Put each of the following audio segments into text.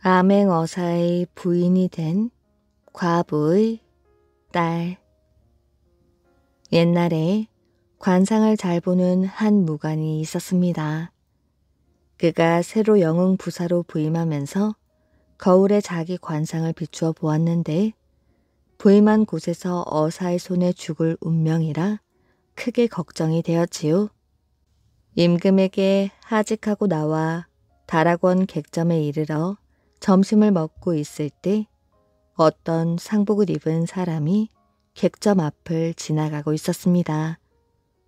암행어사의 부인이 된 과부의 딸. 옛날에 관상을 잘 보는 한 무관이 있었습니다. 그가 새로 영흥부사로 부임하면서 거울에 자기 관상을 비추어 보았는데 부임한 곳에서 어사의 손에 죽을 운명이라 크게 걱정이 되었지요. 임금에게 하직하고 나와 다락원 객점에 이르러 점심을 먹고 있을 때 어떤 상복을 입은 사람이 객점 앞을 지나가고 있었습니다.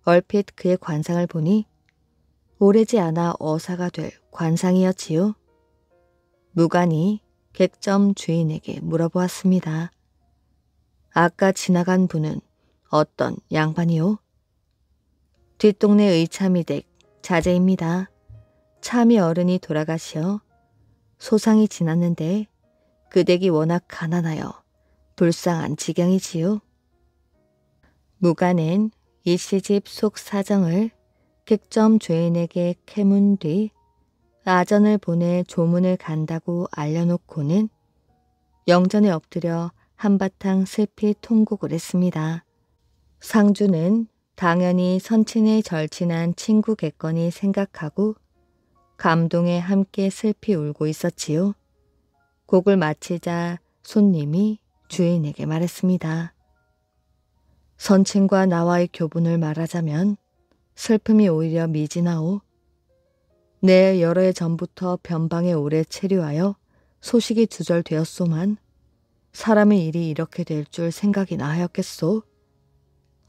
얼핏 그의 관상을 보니 오래지 않아 어사가 될 관상이었지요. 무관이 객점 주인에게 물어보았습니다. 아까 지나간 분은 어떤 양반이요? 뒷동네 의참이댁 자제입니다. 참이 어른이 돌아가시어 소상이 지났는데 그 댁이 워낙 가난하여 불쌍한 지경이지요. 무관은 이씨 집 속 사정을 객점 주인에게 캐문 뒤 아전을 보내 조문을 간다고 알려놓고는 영전에 엎드려 한바탕 슬피 통곡을 했습니다. 상주는 당연히 선친의 절친한 친구겠거니 생각하고 감동에 함께 슬피 울고 있었지요. 곡을 마치자 손님이 주인에게 말했습니다. 선친과 나와의 교분을 말하자면 슬픔이 오히려 미지나오. 내 여러 해 전부터 변방에 오래 체류하여 소식이 두절되었소만 사람의 일이 이렇게 될 줄 생각이나 하였겠소.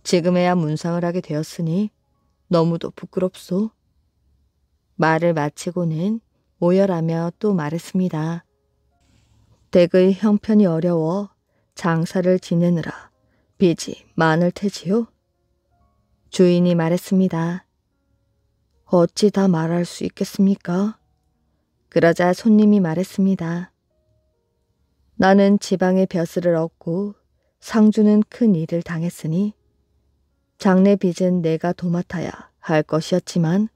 지금에야 문상을 하게 되었으니 너무도 부끄럽소. 말을 마치고는 오열하며 또 말했습니다. 댁의 형편이 어려워 장사를 지내느라 빚이 많을 테지요. 주인이 말했습니다. 어찌 다 말할 수 있겠습니까? 그러자 손님이 말했습니다. 나는 지방의 벼슬을 얻고 상주는 큰 일을 당했으니 장래 빚은 내가 도맡아야 할 것이었지만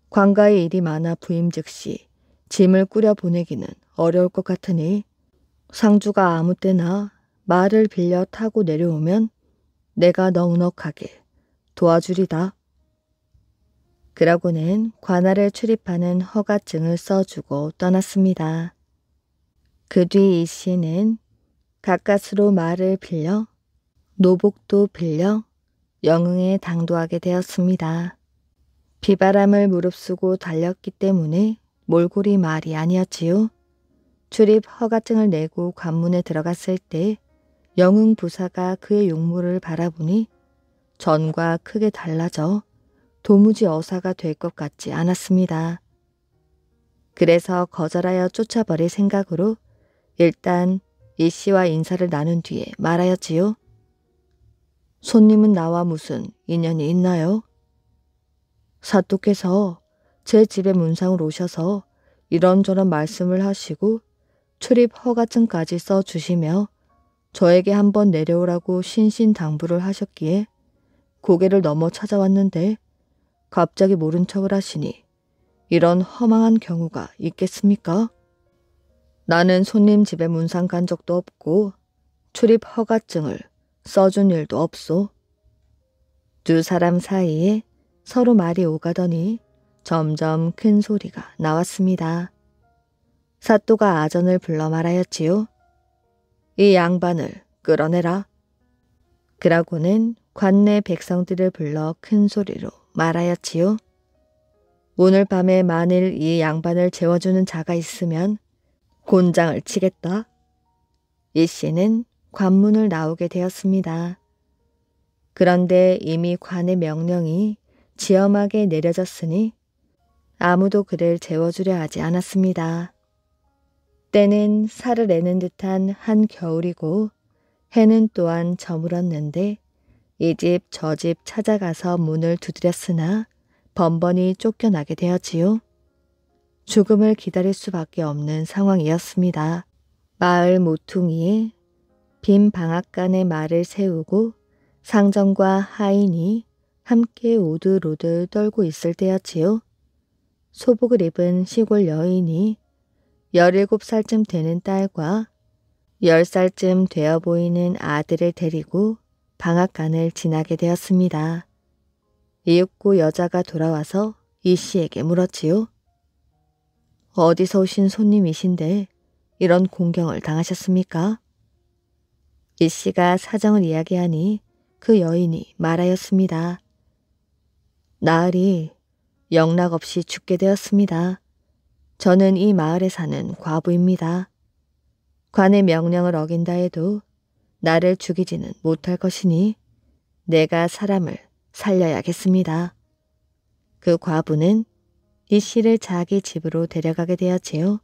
관가의 일이 많아 부임 즉시 짐을 꾸려 보내기는 어려울 것 같으니 상주가 아무 때나 말을 빌려 타고 내려오면 내가 넉넉하게 도와주리다. 그러고는 관할을 출입하는 허가증을 써주고 떠났습니다. 그 뒤 이 씨는 가까스로 말을 빌려 노복도 빌려 영흥에 당도하게 되었습니다. 비바람을 무릅쓰고 달렸기 때문에 몰골이 말이 아니었지요. 출입 허가증을 내고 관문에 들어갔을 때 영흥부사가 그의 용모를 바라보니 전과 크게 달라져 도무지 어사가 될 것 같지 않았습니다. 그래서 거절하여 쫓아버릴 생각으로 일단 이 씨와 인사를 나눈 뒤에 말하였지요. 손님은 나와 무슨 인연이 있나요? 사또께서 제 집에 문상을 오셔서 이런저런 말씀을 하시고 출입 허가증까지 써주시며 저에게 한번 내려오라고 신신당부를 하셨기에 고개를 넘어 찾아왔는데 갑자기 모른 척을 하시니 이런 허망한 경우가 있겠습니까? 나는 손님 집에 문상 간 적도 없고 출입 허가증을 써준 일도 없소. 두 사람 사이에 서로 말이 오가더니 점점 큰 소리가 나왔습니다. 사또가 아전을 불러 말하였지요. 이 양반을 끌어내라. 그러고는 관내 백성들을 불러 큰 소리로 말하였지요. 오늘 밤에 만일 이 양반을 재워주는 자가 있으면 곤장을 치겠다. 이 씨는 관문을 나오게 되었습니다. 그런데 이미 관의 명령이 지엄하게 내려졌으니 아무도 그를 재워주려 하지 않았습니다. 때는 살을 내는 듯한 한겨울이고 해는 또한 저물었는데 이 집 저 집 찾아가서 문을 두드렸으나 번번이 쫓겨나게 되었지요. 죽음을 기다릴 수밖에 없는 상황이었습니다. 마을 모퉁이에 빈 방앗간에 말을 세우고 상정과 하인이 함께 오들오들 떨고 있을 때였지요. 소복을 입은 시골 여인이 17살쯤 되는 딸과 10살쯤 되어 보이는 아들을 데리고 방앗간을 지나게 되었습니다. 이윽고 여자가 돌아와서 이 씨에게 물었지요. 어디서 오신 손님이신데 이런 공경을 당하셨습니까? 이 씨가 사정을 이야기하니 그 여인이 말하였습니다. 나으리 영락 없이 죽게 되었습니다. 저는 이 마을에 사는 과부입니다. 관의 명령을 어긴다 해도 나를 죽이지는 못할 것이니 내가 사람을 살려야겠습니다. 그 과부는 이 씨를 자기 집으로 데려가게 되었지요.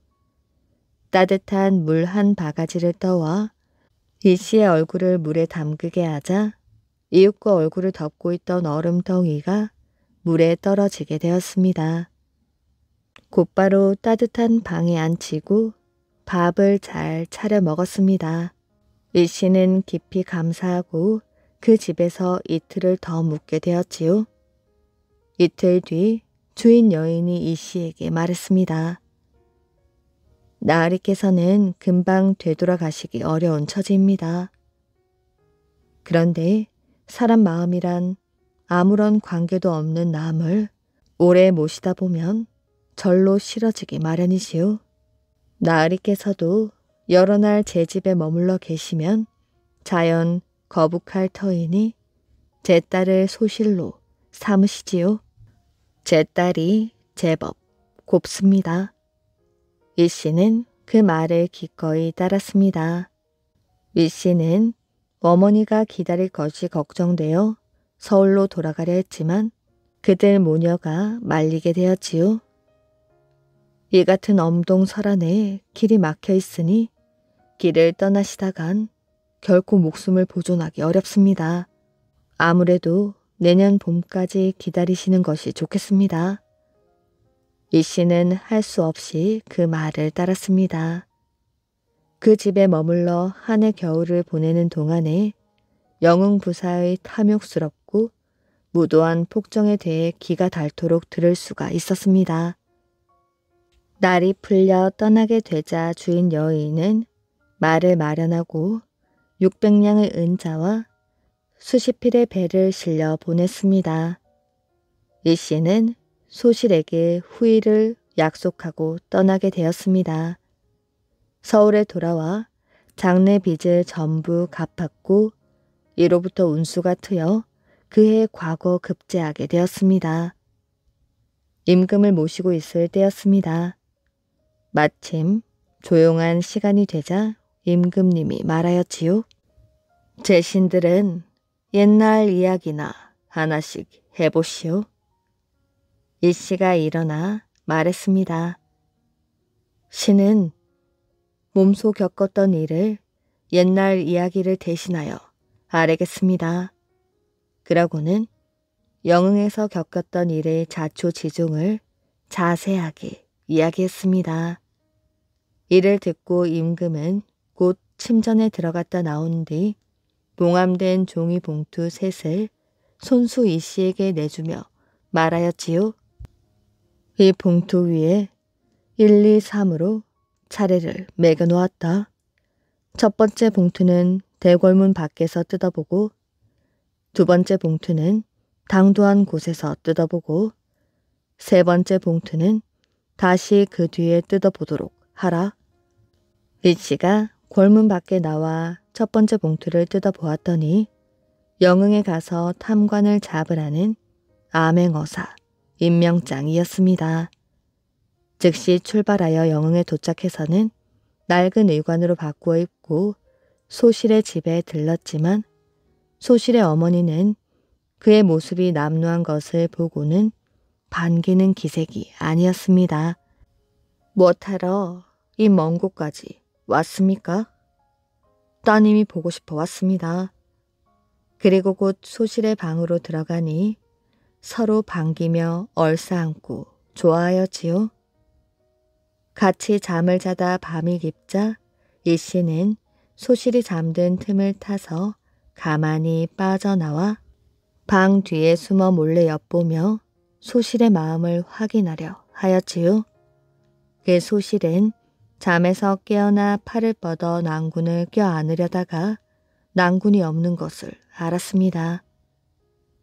따뜻한 물 한 바가지를 떠와 이 씨의 얼굴을 물에 담그게 하자 이윽고 얼굴을 덮고 있던 얼음덩이가 물에 떨어지게 되었습니다. 곧바로 따뜻한 방에 앉히고 밥을 잘 차려 먹었습니다. 이 씨는 깊이 감사하고 그 집에서 이틀을 더 묵게 되었지요. 이틀 뒤 주인 여인이 이 씨에게 말했습니다. 나으리께서는 금방 되돌아가시기 어려운 처지입니다. 그런데 사람 마음이란 아무런 관계도 없는 남을 오래 모시다 보면 절로 싫어지기 마련이시오. 나으리께서도 여러 날 제 집에 머물러 계시면 자연 거북할 터이니 제 딸을 소실로 삼으시지요. 제 딸이 제법 곱습니다. 이 씨는 그 말을 기꺼이 따랐습니다. 이 씨는 어머니가 기다릴 것이 걱정되어 서울로 돌아가려 했지만 그들 모녀가 말리게 되었지요. 이 같은 엄동설안에 길이 막혀 있으니 길을 떠나시다간 결코 목숨을 보존하기 어렵습니다. 아무래도 내년 봄까지 기다리시는 것이 좋겠습니다. 이 씨는 할 수 없이 그 말을 따랐습니다. 그 집에 머물러 한 해 겨울을 보내는 동안에 영흥부사의 탐욕스럽고 무도한 폭정에 대해 귀가 닳도록 들을 수가 있었습니다. 날이 풀려 떠나게 되자 주인 여인은 말을 마련하고 600냥의 은자와 수십 필의 배를 실려 보냈습니다. 이 씨는 소실에게 후일을 약속하고 떠나게 되었습니다. 서울에 돌아와 장래 빚을 전부 갚았고 이로부터 운수가 트여 그해 과거 급제하게 되었습니다. 임금을 모시고 있을 때였습니다. 마침 조용한 시간이 되자 임금님이 말하였지요. 제 신들은 옛날 이야기나 하나씩 해보시오. 이 씨가 일어나 말했습니다. 신은 몸소 겪었던 일을 옛날 이야기를 대신하여 아뢰겠습니다. 그러고는 영흥에서 겪었던 일의 자초지종을 자세하게 이야기했습니다. 이를 듣고 임금은 곧 침전에 들어갔다 나온 뒤 봉함된 종이 봉투 셋을 손수 이 씨에게 내주며 말하였지요. 이 봉투 위에 1, 2, 3으로 차례를 매겨 놓았다. 첫 번째 봉투는 대궐문 밖에서 뜯어보고 두 번째 봉투는 당도한 곳에서 뜯어보고 세 번째 봉투는 다시 그 뒤에 뜯어보도록 하라. 이 씨가 골문 밖에 나와 첫 번째 봉투를 뜯어보았더니 영흥에 가서 탐관을 잡으라는 암행어사 임명장이었습니다. 즉시 출발하여 영흥에 도착해서는 낡은 의관으로 바꾸어 입고 소실의 집에 들렀지만 소실의 어머니는 그의 모습이 남루한 것을 보고는 반기는 기색이 아니었습니다. 무엇하러 이 먼 곳까지 왔습니까? 따님이 보고 싶어 왔습니다. 그리고 곧 소실의 방으로 들어가니 서로 반기며 얼싸안고 좋아하였지요. 같이 잠을 자다 밤이 깊자 이 씨는 소실이 잠든 틈을 타서 가만히 빠져나와 방 뒤에 숨어 몰래 엿보며 소실의 마음을 확인하려 하였지요. 그 소실은 잠에서 깨어나 팔을 뻗어 낭군을 껴안으려다가 낭군이 없는 것을 알았습니다.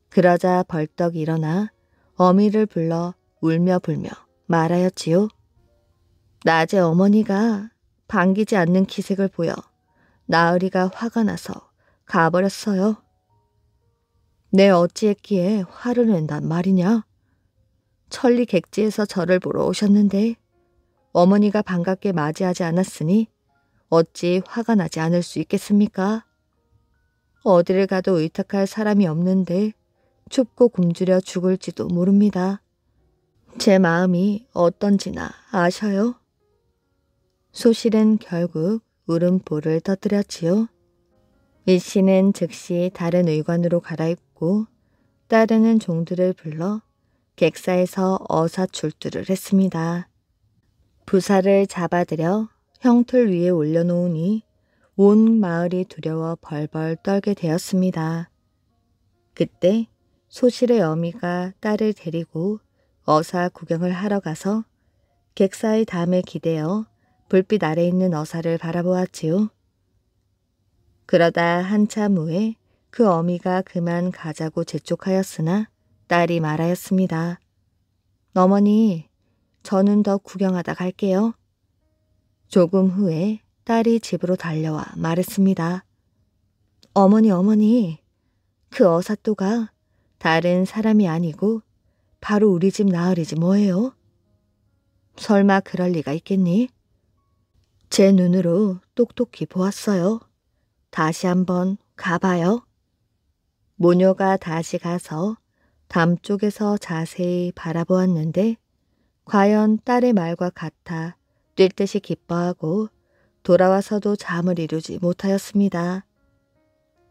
그러자 벌떡 일어나 어미를 불러 울며 불며 말하였지요. 낮에 어머니가 반기지 않는 기색을 보여 나으리가 화가 나서 가버렸어요. 내 어찌했기에 화를 낸단 말이냐? 천리 객지에서 저를 보러 오셨는데 어머니가 반갑게 맞이하지 않았으니 어찌 화가 나지 않을 수 있겠습니까? 어디를 가도 의탁할 사람이 없는데 춥고 굶주려 죽을지도 모릅니다. 제 마음이 어떤지나 아셔요? 소실은 결국 울음보를 터뜨렸지요. 일씨는 즉시 다른 의관으로 갈아입고 따르는 종들을 불러 객사에서 어사출두를 했습니다. 부사를 잡아들여 형틀 위에 올려놓으니 온 마을이 두려워 벌벌 떨게 되었습니다. 그때 소실의 어미가 딸을 데리고 어사 구경을 하러 가서 객사의 담에 기대어 불빛 아래 있는 어사를 바라보았지요. 그러다 한참 후에 그 어미가 그만 가자고 재촉하였으나 딸이 말하였습니다. 어머니, 저는 더 구경하다 갈게요. 조금 후에 딸이 집으로 달려와 말했습니다. 어머니, 그 어사또가 다른 사람이 아니고 바로 우리 집 나으리지 뭐예요? 설마 그럴 리가 있겠니? 제 눈으로 똑똑히 보았어요. 다시 한번 가봐요. 모녀가 다시 가서 담 쪽에서 자세히 바라보았는데 과연 딸의 말과 같아 뛸 듯이 기뻐하고 돌아와서도 잠을 이루지 못하였습니다.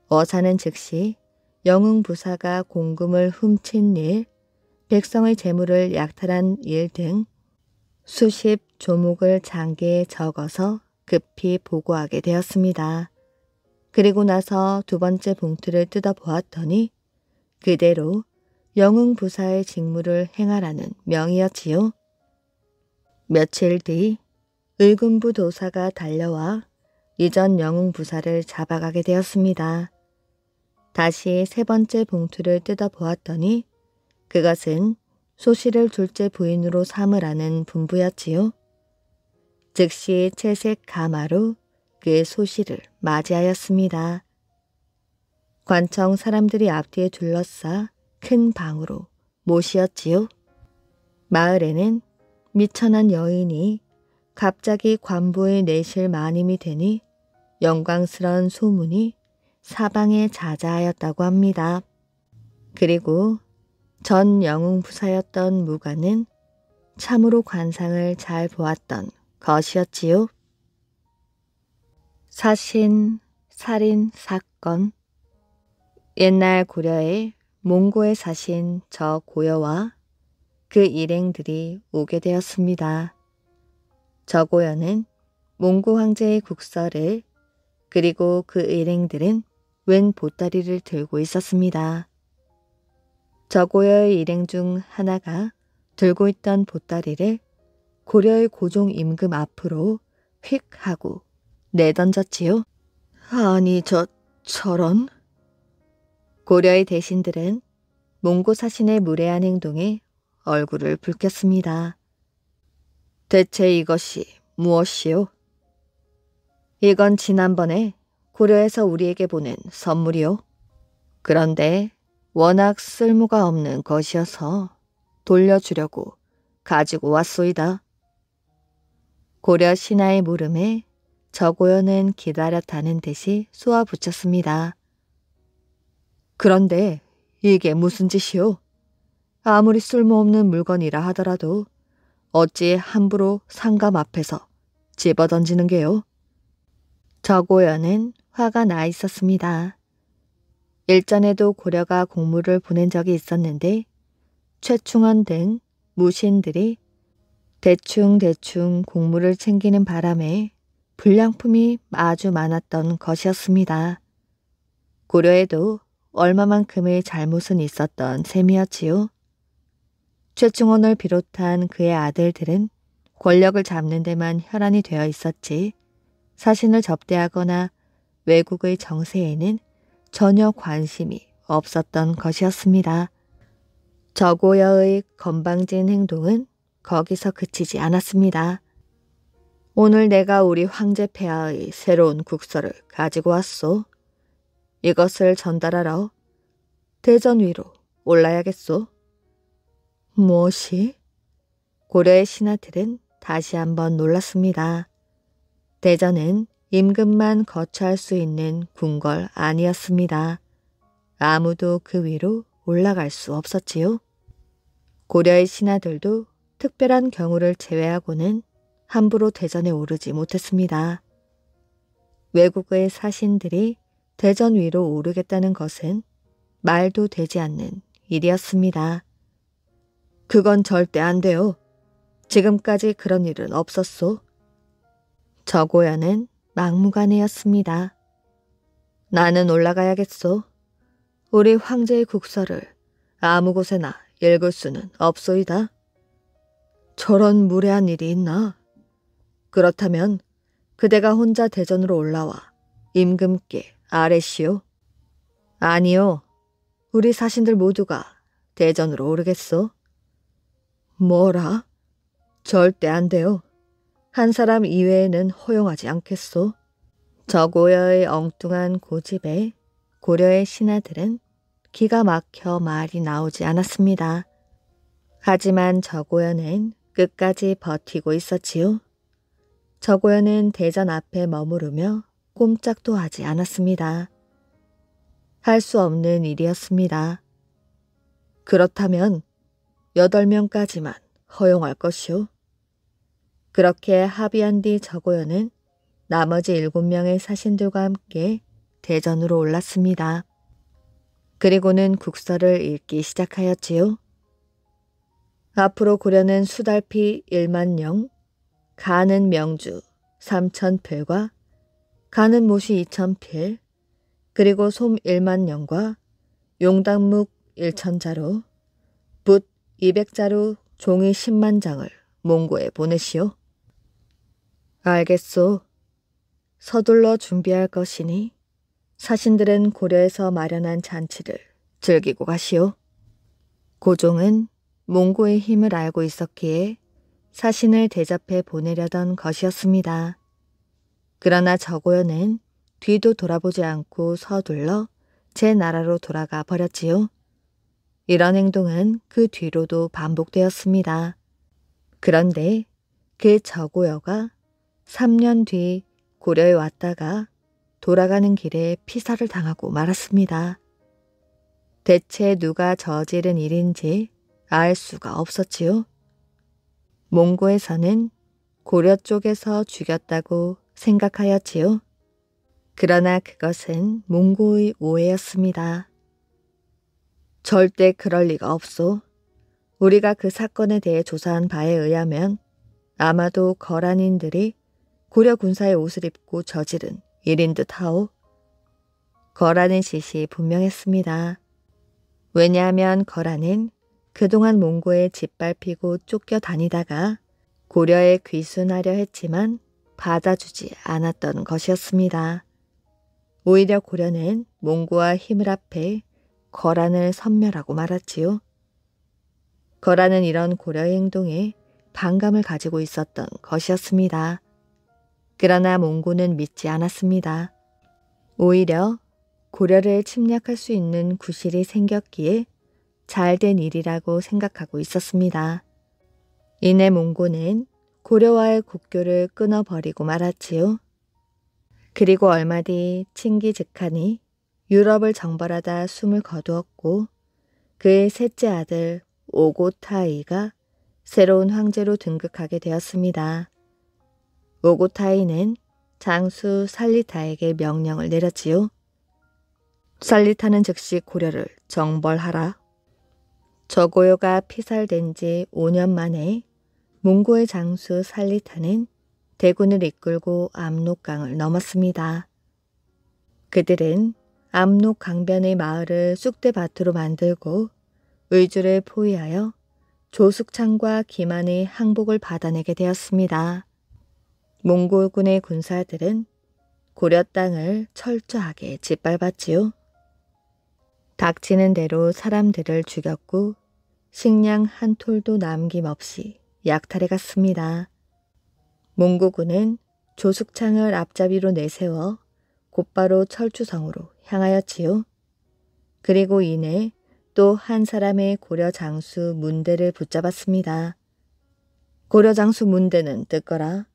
어사는 즉시 영흥부사가 공금을 훔친 일, 백성의 재물을 약탈한 일 등 수십 조목을 장계에 적어서 급히 보고하게 되었습니다. 그리고 나서 두 번째 봉투를 뜯어보았더니 그대로 영흥부사의 직무를 행하라는 명이었지요. 며칠 뒤 의군부 도사가 달려와 이전 영흥부사를 잡아가게 되었습니다. 다시 세 번째 봉투를 뜯어보았더니 그것은 소실을 둘째 부인으로 삼으라는 분부였지요. 즉시 채색 가마로 그 소실을 맞이하였습니다. 관청 사람들이 앞뒤에 둘러싸 큰 방으로 모시었지요. 마을에는 미천한 여인이 갑자기 관부의 내실 마님이 되니 영광스러운 소문이 사방에 자자하였다고 합니다. 그리고 전 영웅부사였던 무가는 참으로 관상을 잘 보았던 것이었지요. 사신, 살인, 사건. 옛날 고려에 몽고에 사신 저 고여와 그 일행들이 오게 되었습니다. 저 고여는 몽고 황제의 국서를 그리고 그 일행들은 웬 보따리를 들고 있었습니다. 저 고려의 일행 중 하나가 들고 있던 보따리를 고려의 고종 임금 앞으로 휙 하고 내던졌지요. 아니 저런. 고려의 대신들은 몽고 사신의 무례한 행동에 얼굴을 붉혔습니다. 대체 이것이 무엇이요? 이건 지난번에 고려에서 우리에게 보낸 선물이요. 그런데 워낙 쓸모가 없는 것이어서 돌려주려고 가지고 왔소이다. 고려 신하의 물음에 저고여는 기다렸다는 듯이 쏘아붙였습니다. 그런데 이게 무슨 짓이요? 아무리 쓸모없는 물건이라 하더라도 어찌 함부로 상감 앞에서 집어던지는 게요? 저고여는 화가 나 있었습니다. 일전에도 고려가 공무를 보낸 적이 있었는데 최충원 등 무신들이 대충 공무를 챙기는 바람에 불량품이 아주 많았던 것이었습니다. 고려에도 얼마만큼의 잘못은 있었던 셈이었지요. 최충원을 비롯한 그의 아들들은 권력을 잡는 데만 혈안이 되어 있었지 사신을 접대하거나 외국의 정세에는 전혀 관심이 없었던 것이었습니다. 저고여의 건방진 행동은 거기서 그치지 않았습니다. 오늘 내가 우리 황제 폐하의 새로운 국서를 가지고 왔소. 이것을 전달하러 대전 위로 올라야겠소. 무엇이? 고려의 신하들은 다시 한번 놀랐습니다. 대전은 임금만 거처할 수 있는 궁궐 아니었습니다. 아무도 그 위로 올라갈 수 없었지요. 고려의 신하들도 특별한 경우를 제외하고는 함부로 대전에 오르지 못했습니다. 외국의 사신들이 대전 위로 오르겠다는 것은 말도 되지 않는 일이었습니다. 그건 절대 안 돼요. 지금까지 그런 일은 없었소. 저고연은 막무가내였습니다. 나는 올라가야겠소. 우리 황제의 국서를 아무 곳에나 읽을 수는 없소이다. 저런 무례한 일이 있나? 그렇다면 그대가 혼자 대전으로 올라와 임금께 아뢰시오. 아니요. 우리 사신들 모두가 대전으로 오르겠소. 뭐라? 절대 안 돼요. 한 사람 이외에는 허용하지 않겠소. 저고여의 엉뚱한 고집에 고려의 신하들은 기가 막혀 말이 나오지 않았습니다. 하지만 저고여는 끝까지 버티고 있었지요. 저고여는 대전 앞에 머무르며 꼼짝도 하지 않았습니다. 할 수 없는 일이었습니다. 그렇다면 8명까지만 허용할 것이오. 그렇게 합의한 뒤 저고여는 나머지 7명의 사신들과 함께 대전으로 올랐습니다. 그리고는 국서를 읽기 시작하였지요. 앞으로 고려는 수달피 1만영, 가는 명주 3,000필과 가는 모시 2,000필, 그리고 솜 1만영과 용당묵 1,000자루, 붓 200자루 종이 10만장을 몽고에 보내시오. 알겠소. 서둘러 준비할 것이니 사신들은 고려에서 마련한 잔치를 즐기고 가시오. 고종은 몽고의 힘을 알고 있었기에 사신을 대접해 보내려던 것이었습니다. 그러나 저고여는 뒤도 돌아보지 않고 서둘러 제 나라로 돌아가 버렸지요. 이런 행동은 그 뒤로도 반복되었습니다. 그런데 그 저고여가 3년 뒤 고려에 왔다가 돌아가는 길에 피살을 당하고 말았습니다. 대체 누가 저지른 일인지 알 수가 없었지요. 몽고에서는 고려 쪽에서 죽였다고 생각하였지요. 그러나 그것은 몽고의 오해였습니다. 절대 그럴 리가 없소. 우리가 그 사건에 대해 조사한 바에 의하면 아마도 거란인들이 고려 군사의 옷을 입고 저지른 일인 듯하오. 거란의 짓이 분명했습니다. 왜냐하면 거란은 그동안 몽고에 짓밟히고 쫓겨다니다가 고려에 귀순하려 했지만 받아주지 않았던 것이었습니다. 오히려 고려는 몽고와 힘을 합해 거란을 섬멸하고 말았지요. 거란은 이런 고려의 행동에 반감을 가지고 있었던 것이었습니다. 그러나 몽고는 믿지 않았습니다. 오히려 고려를 침략할 수 있는 구실이 생겼기에 잘된 일이라고 생각하고 있었습니다. 이내 몽고는 고려와의 국교를 끊어버리고 말았지요. 그리고 얼마 뒤 칭기즈칸이 유럽을 정벌하다 숨을 거두었고 그의 셋째 아들 오고타이가 새로운 황제로 등극하게 되었습니다. 오고타이는 장수 살리타에게 명령을 내렸지요. 살리타는 즉시 고려를 정벌하라. 저고요가 피살된 지 5년 만에 몽고의 장수 살리타는 대군을 이끌고 압록강을 넘었습니다. 그들은 압록 강변의 마을을 쑥대밭으로 만들고 의주를 포위하여 조숙창과 김한의 항복을 받아내게 되었습니다. 몽골군의 군사들은 고려 땅을 철저하게 짓밟았지요. 닥치는 대로 사람들을 죽였고 식량 한 톨도 남김없이 약탈해 갔습니다. 몽고군은 조숙창을 앞잡이로 내세워 곧바로 철주성으로 향하였지요. 그리고 이내 또 한 사람의 고려 장수 문대를 붙잡았습니다. 고려 장수 문대는 듣거라.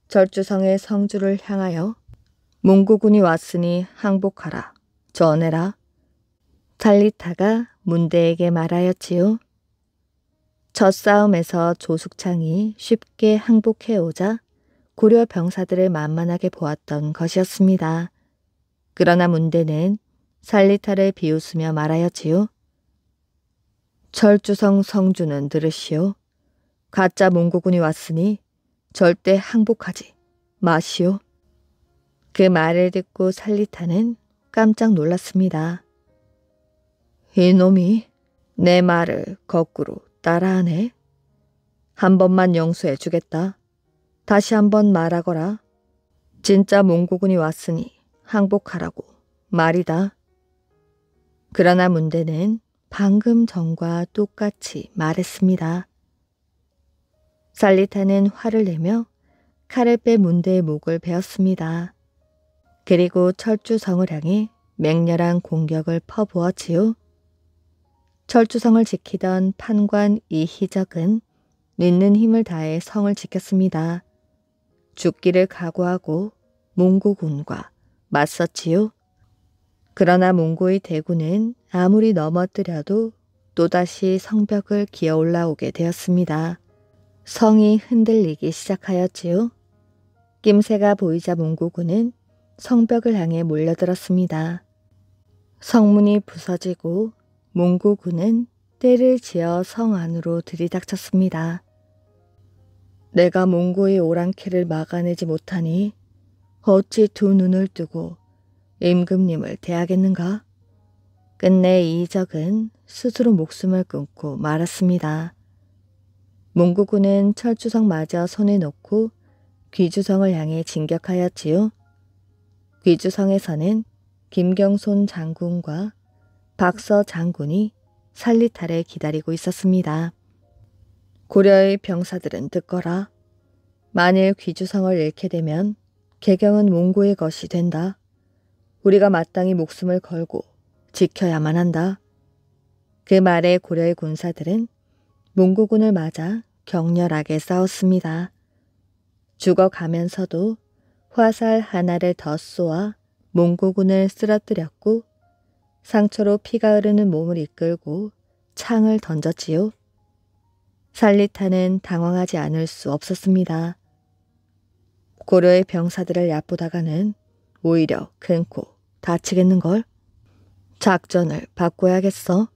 철주성의 성주를 향하여 몽고군이 왔으니 항복하라. 전해라. 살리타가 문대에게 말하였지요. 첫 싸움에서 조숙창이 쉽게 항복해오자 고려 병사들을 만만하게 보았던 것이었습니다. 그러나 문대는 살리타를 비웃으며 말하였지요. 철주성 성주는 들으시오. 가짜 몽고군이 왔으니 절대 항복하지 마시오. 그 말을 듣고 살리타는 깜짝 놀랐습니다. 이놈이 내 말을 거꾸로 따라하네. 한 번만 용서해 주겠다. 다시 한번 말하거라. 진짜 몽고군이 왔으니 항복하라고 말이다. 그러나 문대는 방금 전과 똑같이 말했습니다. 살리타는 화를 내며 칼을 빼 문대의 목을 베었습니다. 그리고 철주성을 향해 맹렬한 공격을 퍼부었지요. 철주성을 지키던 판관 이희적은 있는 힘을 다해 성을 지켰습니다. 죽기를 각오하고 몽고군과 맞섰지요. 그러나 몽고의 대군은 아무리 넘어뜨려도 또다시 성벽을 기어 올라오게 되었습니다. 성이 흔들리기 시작하였지요. 낌새가 보이자 몽고군은 성벽을 향해 몰려들었습니다. 성문이 부서지고 몽고군은 떼를 지어 성 안으로 들이닥쳤습니다. 내가 몽고의 오랑캐를 막아내지 못하니 어찌 두 눈을 뜨고 임금님을 대하겠는가? 끝내 이적은 스스로 목숨을 끊고 말았습니다. 몽고군은 철주성마저 손에 놓고 귀주성을 향해 진격하였지요. 귀주성에서는 김경손 장군과 박서 장군이 살리타를 기다리고 있었습니다. 고려의 병사들은 듣거라. 만일 귀주성을 잃게 되면 개경은 몽고의 것이 된다. 우리가 마땅히 목숨을 걸고 지켜야만 한다. 그 말에 고려의 군사들은 몽고군을 맞아 격렬하게 싸웠습니다. 죽어가면서도 화살 하나를 더 쏘아 몽고군을 쓰러뜨렸고 상처로 피가 흐르는 몸을 이끌고 창을 던졌지요. 살리타는 당황하지 않을 수 없었습니다. 고려의 병사들을 얕보다가는 오히려 큰코 다치겠는걸? 작전을 바꿔야겠어.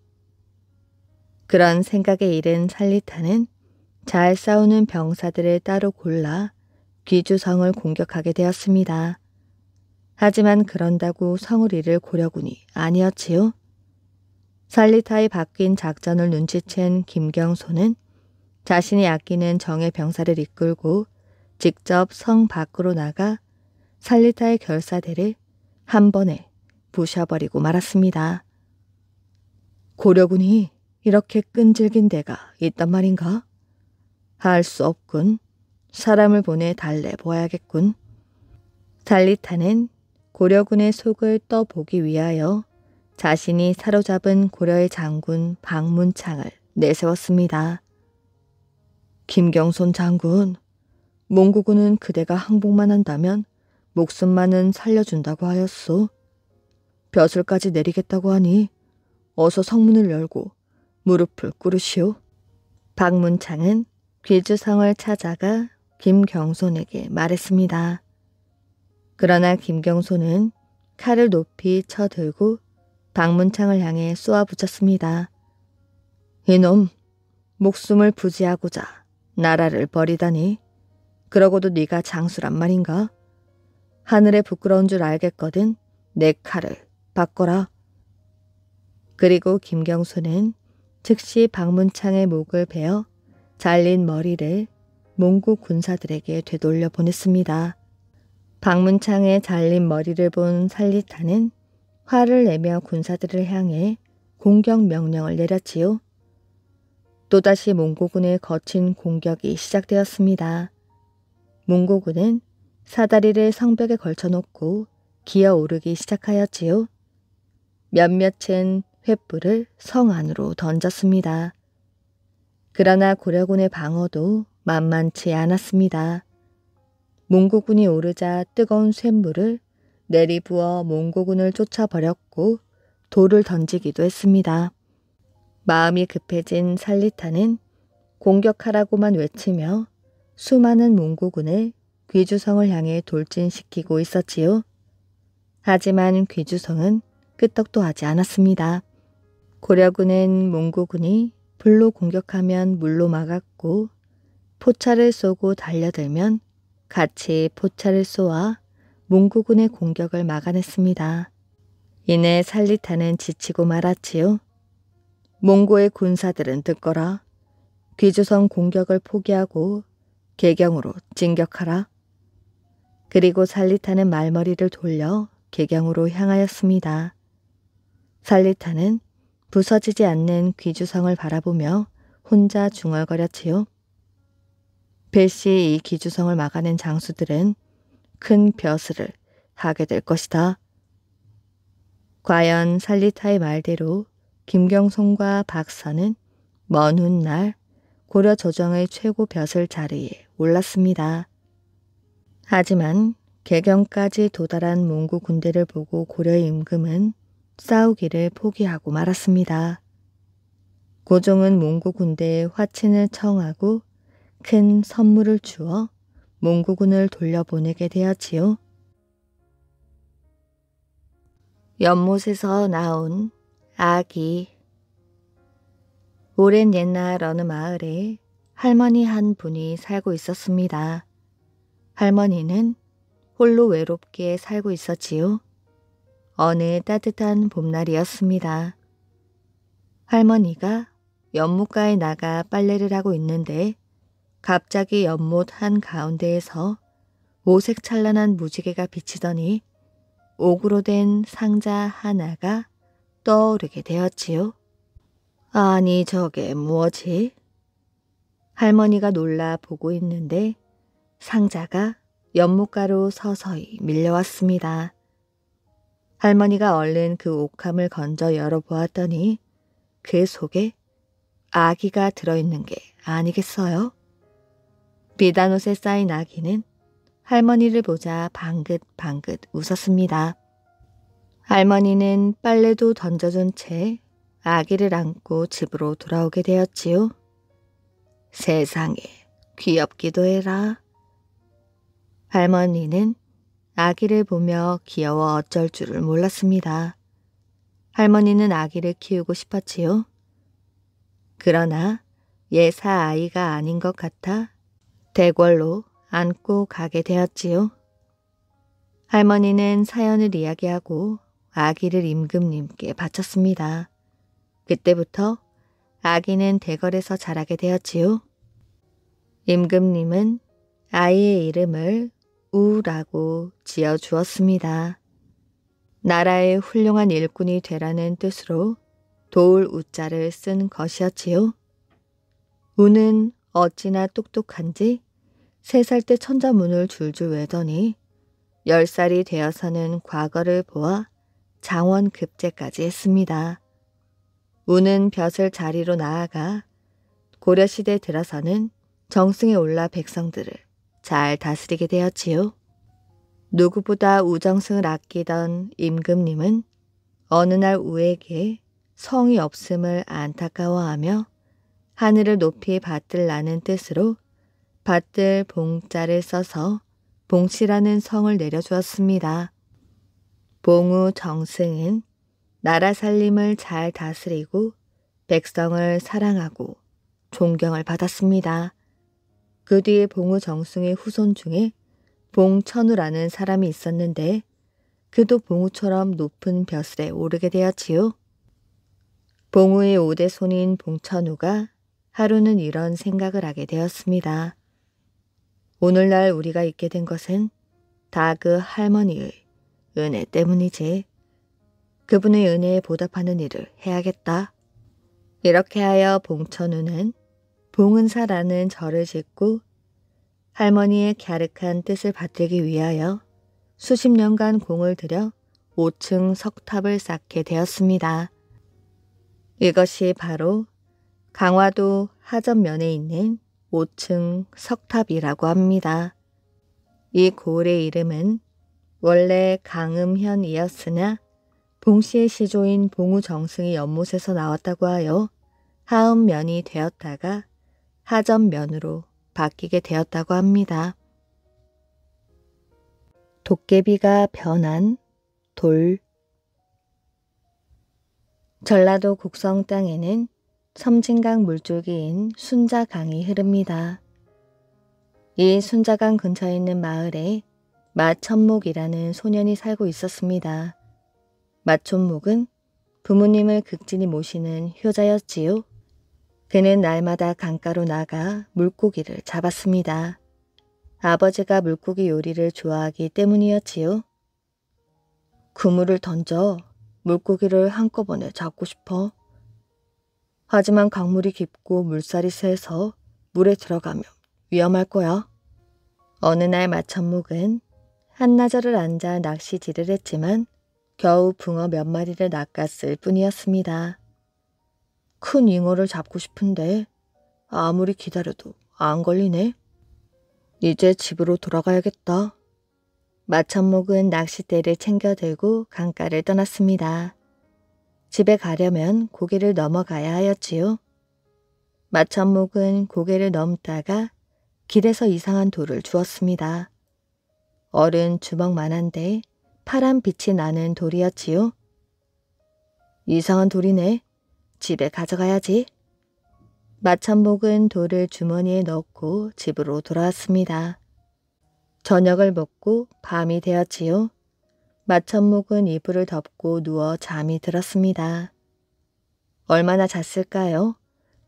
그런 생각에 이른 살리타는 잘 싸우는 병사들을 따로 골라 귀주성을 공격하게 되었습니다. 하지만 그런다고 성을 잃을 고려군이 아니었지요. 살리타의 바뀐 작전을 눈치챈 김경소는 자신이 아끼는 정예 병사를 이끌고 직접 성 밖으로 나가 살리타의 결사대를 한 번에 부셔버리고 말았습니다. 고려군이 이렇게 끈질긴 데가 있단 말인가? 할 수 없군. 사람을 보내 달래보아야겠군. 살리타는 고려군의 속을 떠보기 위하여 자신이 사로잡은 고려의 장군 박문창을 내세웠습니다. 김경손 장군, 몽고군은 그대가 항복만 한다면 목숨만은 살려준다고 하였소. 벼슬까지 내리겠다고 하니 어서 성문을 열고 무릎을 꿇으시오. 박문창은 귀주성을 찾아가 김경손에게 말했습니다. 그러나 김경손은 칼을 높이 쳐들고 박문창을 향해 쏘아붙였습니다. 이놈, 목숨을 부지하고자 나라를 버리다니. 그러고도 네가 장수란 말인가? 하늘에 부끄러운 줄 알겠거든 내 칼을 바꿔라. 그리고 김경손은 즉시 박문창의 목을 베어 잘린 머리를 몽고 군사들에게 되돌려 보냈습니다. 박문창의 잘린 머리를 본 살리타는 화를 내며 군사들을 향해 공격 명령을 내렸지요. 또다시 몽고군의 거친 공격이 시작되었습니다. 몽고군은 사다리를 성벽에 걸쳐놓고 기어오르기 시작하였지요. 몇몇은 횃불을 성 안으로 던졌습니다. 그러나 고려군의 방어도 만만치 않았습니다. 몽고군이 오르자 뜨거운 쇳물을 내리부어 몽고군을 쫓아버렸고 돌을 던지기도 했습니다. 마음이 급해진 살리타는 공격하라고만 외치며 수많은 몽고군을 귀주성을 향해 돌진시키고 있었지요. 하지만 귀주성은 끄떡도 하지 않았습니다. 고려군은 몽고군이 불로 공격하면 물로 막았고 포차를 쏘고 달려들면 같이 포차를 쏘아 몽고군의 공격을 막아냈습니다. 이내 살리타는 지치고 말았지요. 몽고의 군사들은 듣거라. 귀주성 공격을 포기하고 개경으로 진격하라. 그리고 살리타는 말머리를 돌려 개경으로 향하였습니다. 살리타는 부서지지 않는 귀주성을 바라보며 혼자 중얼거렸지요. 필시 이 귀주성을 막아낸 장수들은 큰 벼슬을 하게 될 것이다. 과연 살리타의 말대로 김경송과 박선은 먼 훗날 고려 조정의 최고 벼슬 자리에 올랐습니다. 하지만 개경까지 도달한 몽고 군대를 보고 고려의 임금은 싸우기를 포기하고 말았습니다. 고종은 몽고 군대에 화친을 청하고 큰 선물을 주어 몽고군을 돌려보내게 되었지요. 연못에서 나온 아기. 오랜 옛날 어느 마을에 할머니 한 분이 살고 있었습니다. 할머니는 홀로 외롭게 살고 있었지요. 어느 따뜻한 봄날이었습니다. 할머니가 연못가에 나가 빨래를 하고 있는데 갑자기 연못 한가운데에서 오색 찬란한 무지개가 비치더니 옥으로 된 상자 하나가 떠오르게 되었지요. 아니 저게 무엇이? 할머니가 놀라 보고 있는데 상자가 연못가로 서서히 밀려왔습니다. 할머니가 얼른 그 옥함을 건져 열어보았더니 그 속에 아기가 들어있는 게 아니겠어요? 비단옷에 쌓인 아기는 할머니를 보자 방긋방긋 웃었습니다. 할머니는 빨래도 던져준 채 아기를 안고 집으로 돌아오게 되었지요. 세상에 귀엽기도 해라. 할머니는 아기를 보며 귀여워 어쩔 줄을 몰랐습니다. 할머니는 아기를 키우고 싶었지요. 그러나 예사 아이가 아닌 것 같아 대궐로 안고 가게 되었지요. 할머니는 사연을 이야기하고 아기를 임금님께 바쳤습니다. 그때부터 아기는 대궐에서 자라게 되었지요. 임금님은 아이의 이름을 우라고 지어주었습니다. 나라의 훌륭한 일꾼이 되라는 뜻으로 도울 우자를 쓴 것이었지요. 우는 어찌나 똑똑한지 3살 때 천자문을 줄줄 외더니 10살이 되어서는 과거를 보아 장원급제까지 했습니다. 우는 벼슬 자리로 나아가 고려시대 들어서는 정승에 올라 백성들을 잘 다스리게 되었지요. 누구보다 우정승을 아끼던 임금님은 어느 날 우에게 성이 없음을 안타까워하며 하늘을 높이 받들라는 뜻으로 받들 봉자를 써서 봉치라는 성을 내려주었습니다. 봉우 정승은 나라 살림을 잘 다스리고 백성을 사랑하고 존경을 받았습니다. 그 뒤에 봉우 정승의 후손 중에 봉천우라는 사람이 있었는데 그도 봉우처럼 높은 벼슬에 오르게 되었지요. 봉우의 5대 손인 봉천우가 하루는 이런 생각을 하게 되었습니다. 오늘날 우리가 있게 된 것은 다 그 할머니의 은혜 때문이지. 그분의 은혜에 보답하는 일을 해야겠다. 이렇게 하여 봉천우는 봉은사라는 절을 짓고 할머니의 갸륵한 뜻을 받들기 위하여 수십 년간 공을 들여 5층 석탑을 쌓게 되었습니다. 이것이 바로 강화도 하전면에 있는 5층 석탑이라고 합니다. 이 고을의 이름은 원래 강음현이었으나 봉씨의 시조인 봉우정승의 연못에서 나왔다고 하여 하음면이 되었다가 하전면으로 바뀌게 되었다고 합니다. 도깨비가 변한 돌. 전라도 곡성 땅에는 섬진강 물줄기인 순자강이 흐릅니다. 이 순자강 근처에 있는 마을에 마천목이라는 소년이 살고 있었습니다. 마천목은 부모님을 극진히 모시는 효자였지요. 그는 날마다 강가로 나가 물고기를 잡았습니다. 아버지가 물고기 요리를 좋아하기 때문이었지요. 그물을 던져 물고기를 한꺼번에 잡고 싶어. 하지만 강물이 깊고 물살이 세서 물에 들어가면 위험할 거야. 어느 날 마천목은 한나절을 앉아 낚시질을 했지만 겨우 붕어 몇 마리를 낚았을 뿐이었습니다. 큰 잉어를 잡고 싶은데 아무리 기다려도 안 걸리네. 이제 집으로 돌아가야겠다. 마천목은 낚싯대를 챙겨 들고 강가를 떠났습니다. 집에 가려면 고개를 넘어가야 하였지요. 마천목은 고개를 넘다가 길에서 이상한 돌을 주웠습니다. 어른 주먹만한데 파란 빛이 나는 돌이었지요. 이상한 돌이네. 집에 가져가야지. 마천목은 돌을 주머니에 넣고 집으로 돌아왔습니다. 저녁을 먹고 밤이 되었지요. 마천목은 이불을 덮고 누워 잠이 들었습니다. 얼마나 잤을까요?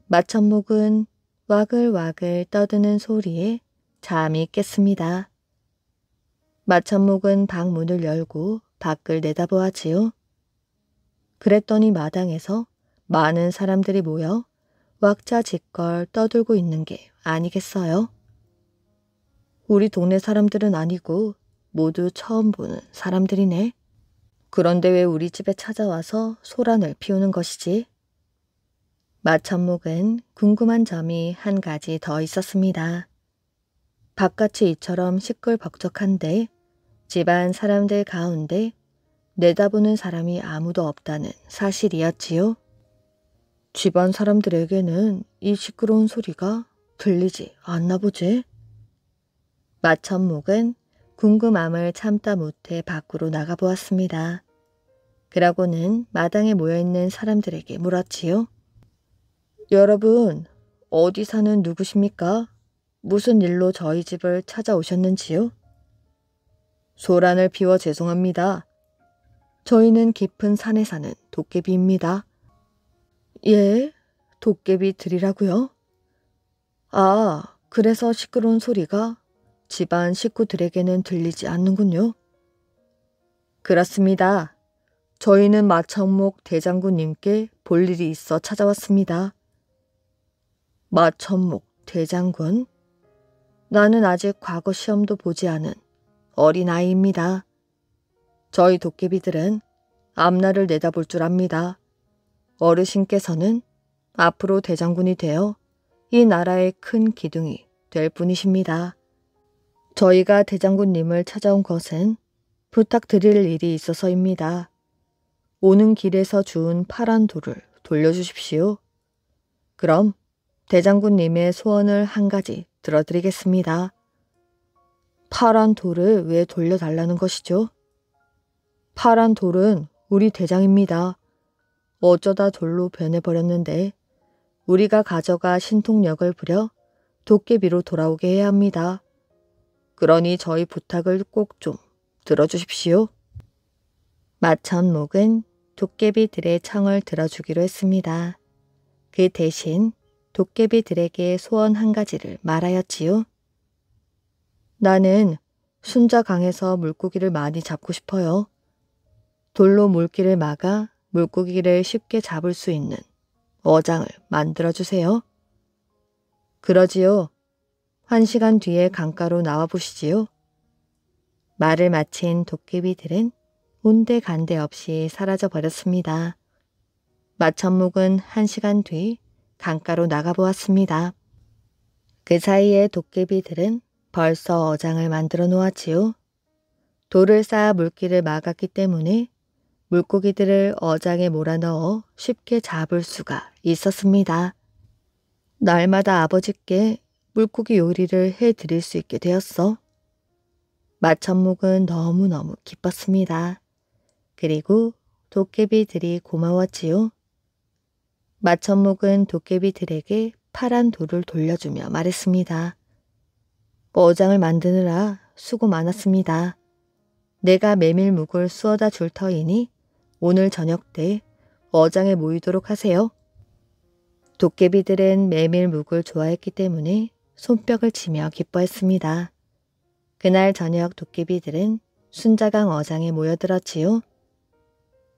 마천목은 와글와글 떠드는 소리에 잠이 깼습니다. 마천목은 방 문을 열고 밖을 내다보았지요. 그랬더니 마당에서 많은 사람들이 모여 왁자지껄 떠들고 있는 게 아니겠어요? 우리 동네 사람들은 아니고 모두 처음 보는 사람들이네. 그런데 왜 우리 집에 찾아와서 소란을 피우는 것이지? 마천목은 궁금한 점이 한 가지 더 있었습니다. 바깥이 이처럼 시끌벅적한데 집안 사람들 가운데 내다보는 사람이 아무도 없다는 사실이었지요. 집안 사람들에게는 이 시끄러운 소리가 들리지 않나 보지? 마천목은 궁금함을 참다 못해 밖으로 나가보았습니다. 그러고는 마당에 모여있는 사람들에게 물었지요. 여러분, 어디 사는 누구십니까? 무슨 일로 저희 집을 찾아오셨는지요? 소란을 피워 죄송합니다. 저희는 깊은 산에 사는 도깨비입니다. 예? 도깨비들이라고요? 아, 그래서 시끄러운 소리가 집안 식구들에게는 들리지 않는군요. 그렇습니다. 저희는 마천목 대장군님께 볼 일이 있어 찾아왔습니다. 마천목 대장군? 나는 아직 과거 시험도 보지 않은 어린아이입니다. 저희 도깨비들은 앞날을 내다볼 줄 압니다. 어르신께서는 앞으로 대장군이 되어 이 나라의 큰 기둥이 될 분이십니다. 저희가 대장군님을 찾아온 것은 부탁드릴 일이 있어서입니다. 오는 길에서 주운 파란 돌을 돌려주십시오. 그럼 대장군님의 소원을 한 가지 들어드리겠습니다. 파란 돌을 왜 돌려달라는 것이죠? 파란 돌은 우리 대장입니다. 어쩌다 돌로 변해버렸는데 우리가 가져가 신통력을 부려 도깨비로 돌아오게 해야 합니다. 그러니 저희 부탁을 꼭 좀 들어주십시오. 마천목은 도깨비들의 청을 들어주기로 했습니다. 그 대신 도깨비들에게 소원 한 가지를 말하였지요. 나는 순자강에서 물고기를 많이 잡고 싶어요. 돌로 물길을 막아 물고기를 쉽게 잡을 수 있는 어장을 만들어주세요. 그러지요. 1시간 뒤에 강가로 나와보시지요. 말을 마친 도깨비들은 온데간데 없이 사라져버렸습니다. 마천목은 1시간 뒤 강가로 나가보았습니다. 그 사이에 도깨비들은 벌써 어장을 만들어 놓았지요. 돌을 쌓아 물길을 막았기 때문에 물고기들을 어장에 몰아넣어 쉽게 잡을 수가 있었습니다. 날마다 아버지께 물고기 요리를 해드릴 수 있게 되었어. 마천목은 너무너무 기뻤습니다. 그리고 도깨비들이 고마웠지요. 마천목은 도깨비들에게 파란 돌을 돌려주며 말했습니다. 어장을 만드느라 수고 많았습니다. 내가 메밀묵을 쑤어다 줄 터이니 오늘 저녁 때 어장에 모이도록 하세요. 도깨비들은 메밀묵을 좋아했기 때문에 손뼉을 치며 기뻐했습니다. 그날 저녁 도깨비들은 순자강 어장에 모여들었지요.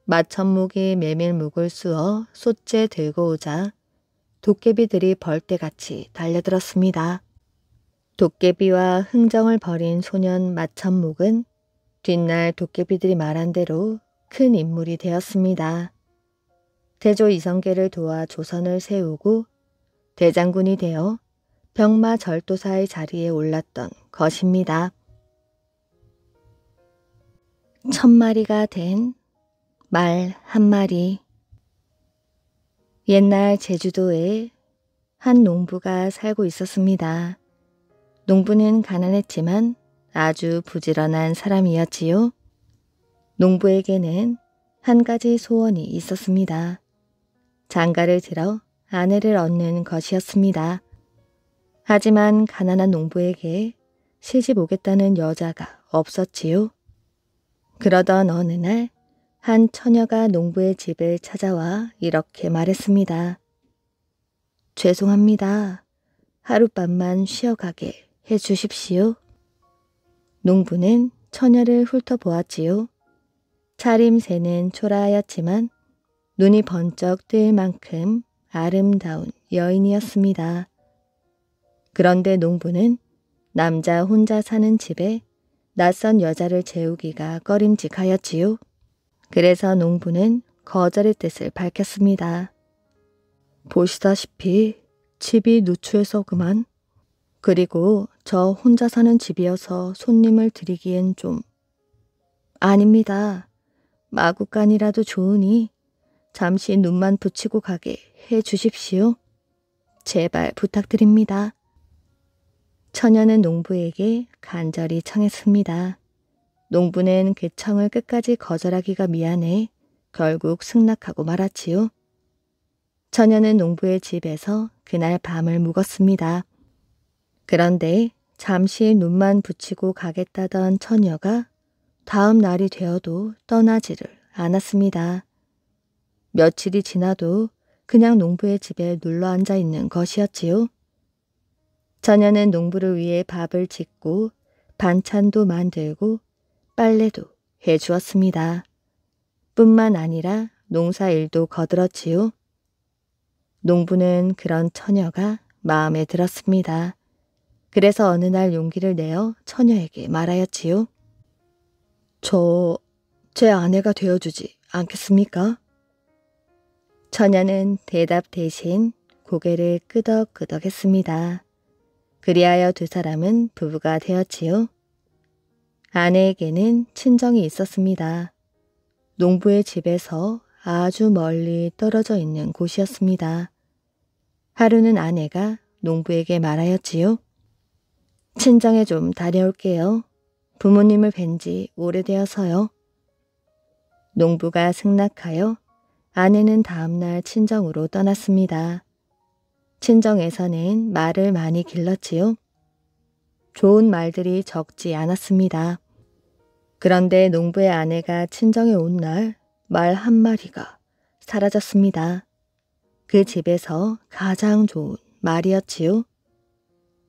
마천목이 메밀묵을 쑤어 솥째 들고 오자 도깨비들이 벌떼같이 달려들었습니다. 도깨비와 흥정을 벌인 소년 마천목은 뒷날 도깨비들이 말한 대로 큰 인물이 되었습니다. 태조 이성계를 도와 조선을 세우고 대장군이 되어 병마절도사의 자리에 올랐던 것입니다. 1000마리가 된 말 한 마리. 옛날 제주도에 한 농부가 살고 있었습니다. 농부는 가난했지만 아주 부지런한 사람이었지요. 농부에게는 한 가지 소원이 있었습니다. 장가를 들어 아내를 얻는 것이었습니다. 하지만 가난한 농부에게 시집 오겠다는 여자가 없었지요. 그러던 어느 날 한 처녀가 농부의 집을 찾아와 이렇게 말했습니다. 죄송합니다. 하룻밤만 쉬어가게 해주십시오. 농부는 처녀를 훑어보았지요. 차림새는 초라하였지만 눈이 번쩍 뜨일 만큼 아름다운 여인이었습니다. 그런데 농부는 남자 혼자 사는 집에 낯선 여자를 재우기가 꺼림직하였지요. 그래서 농부는 거절의 뜻을 밝혔습니다. 보시다시피 집이 누추해서 그만. 그리고 저 혼자 사는 집이어서 손님을 드리기엔 좀... 아닙니다. 마구간이라도 좋으니 잠시 눈만 붙이고 가게 해 주십시오. 제발 부탁드립니다. 처녀는 농부에게 간절히 청했습니다. 농부는 그 청을 끝까지 거절하기가 미안해 결국 승낙하고 말았지요. 처녀는 농부의 집에서 그날 밤을 묵었습니다. 그런데 잠시 눈만 붙이고 가겠다던 처녀가 다음 날이 되어도 떠나지를 않았습니다. 며칠이 지나도 그냥 농부의 집에 눌러 앉아 있는 것이었지요. 처녀는 농부를 위해 밥을 짓고 반찬도 만들고 빨래도 해주었습니다. 뿐만 아니라 농사일도 거들었지요. 농부는 그런 처녀가 마음에 들었습니다. 그래서 어느 날 용기를 내어 처녀에게 말하였지요. 제 아내가 되어주지 않겠습니까? 처녀는 대답 대신 고개를 끄덕끄덕했습니다. 그리하여 두 사람은 부부가 되었지요. 아내에게는 친정이 있었습니다. 농부의 집에서 아주 멀리 떨어져 있는 곳이었습니다. 하루는 아내가 농부에게 말하였지요. 친정에 좀 다녀올게요. 부모님을 뵌 지 오래되어서요. 농부가 승낙하여 아내는 다음날 친정으로 떠났습니다. 친정에서는 말을 많이 길렀지요. 좋은 말들이 적지 않았습니다. 그런데 농부의 아내가 친정에 온 날 말 한 마리가 사라졌습니다. 그 집에서 가장 좋은 말이었지요.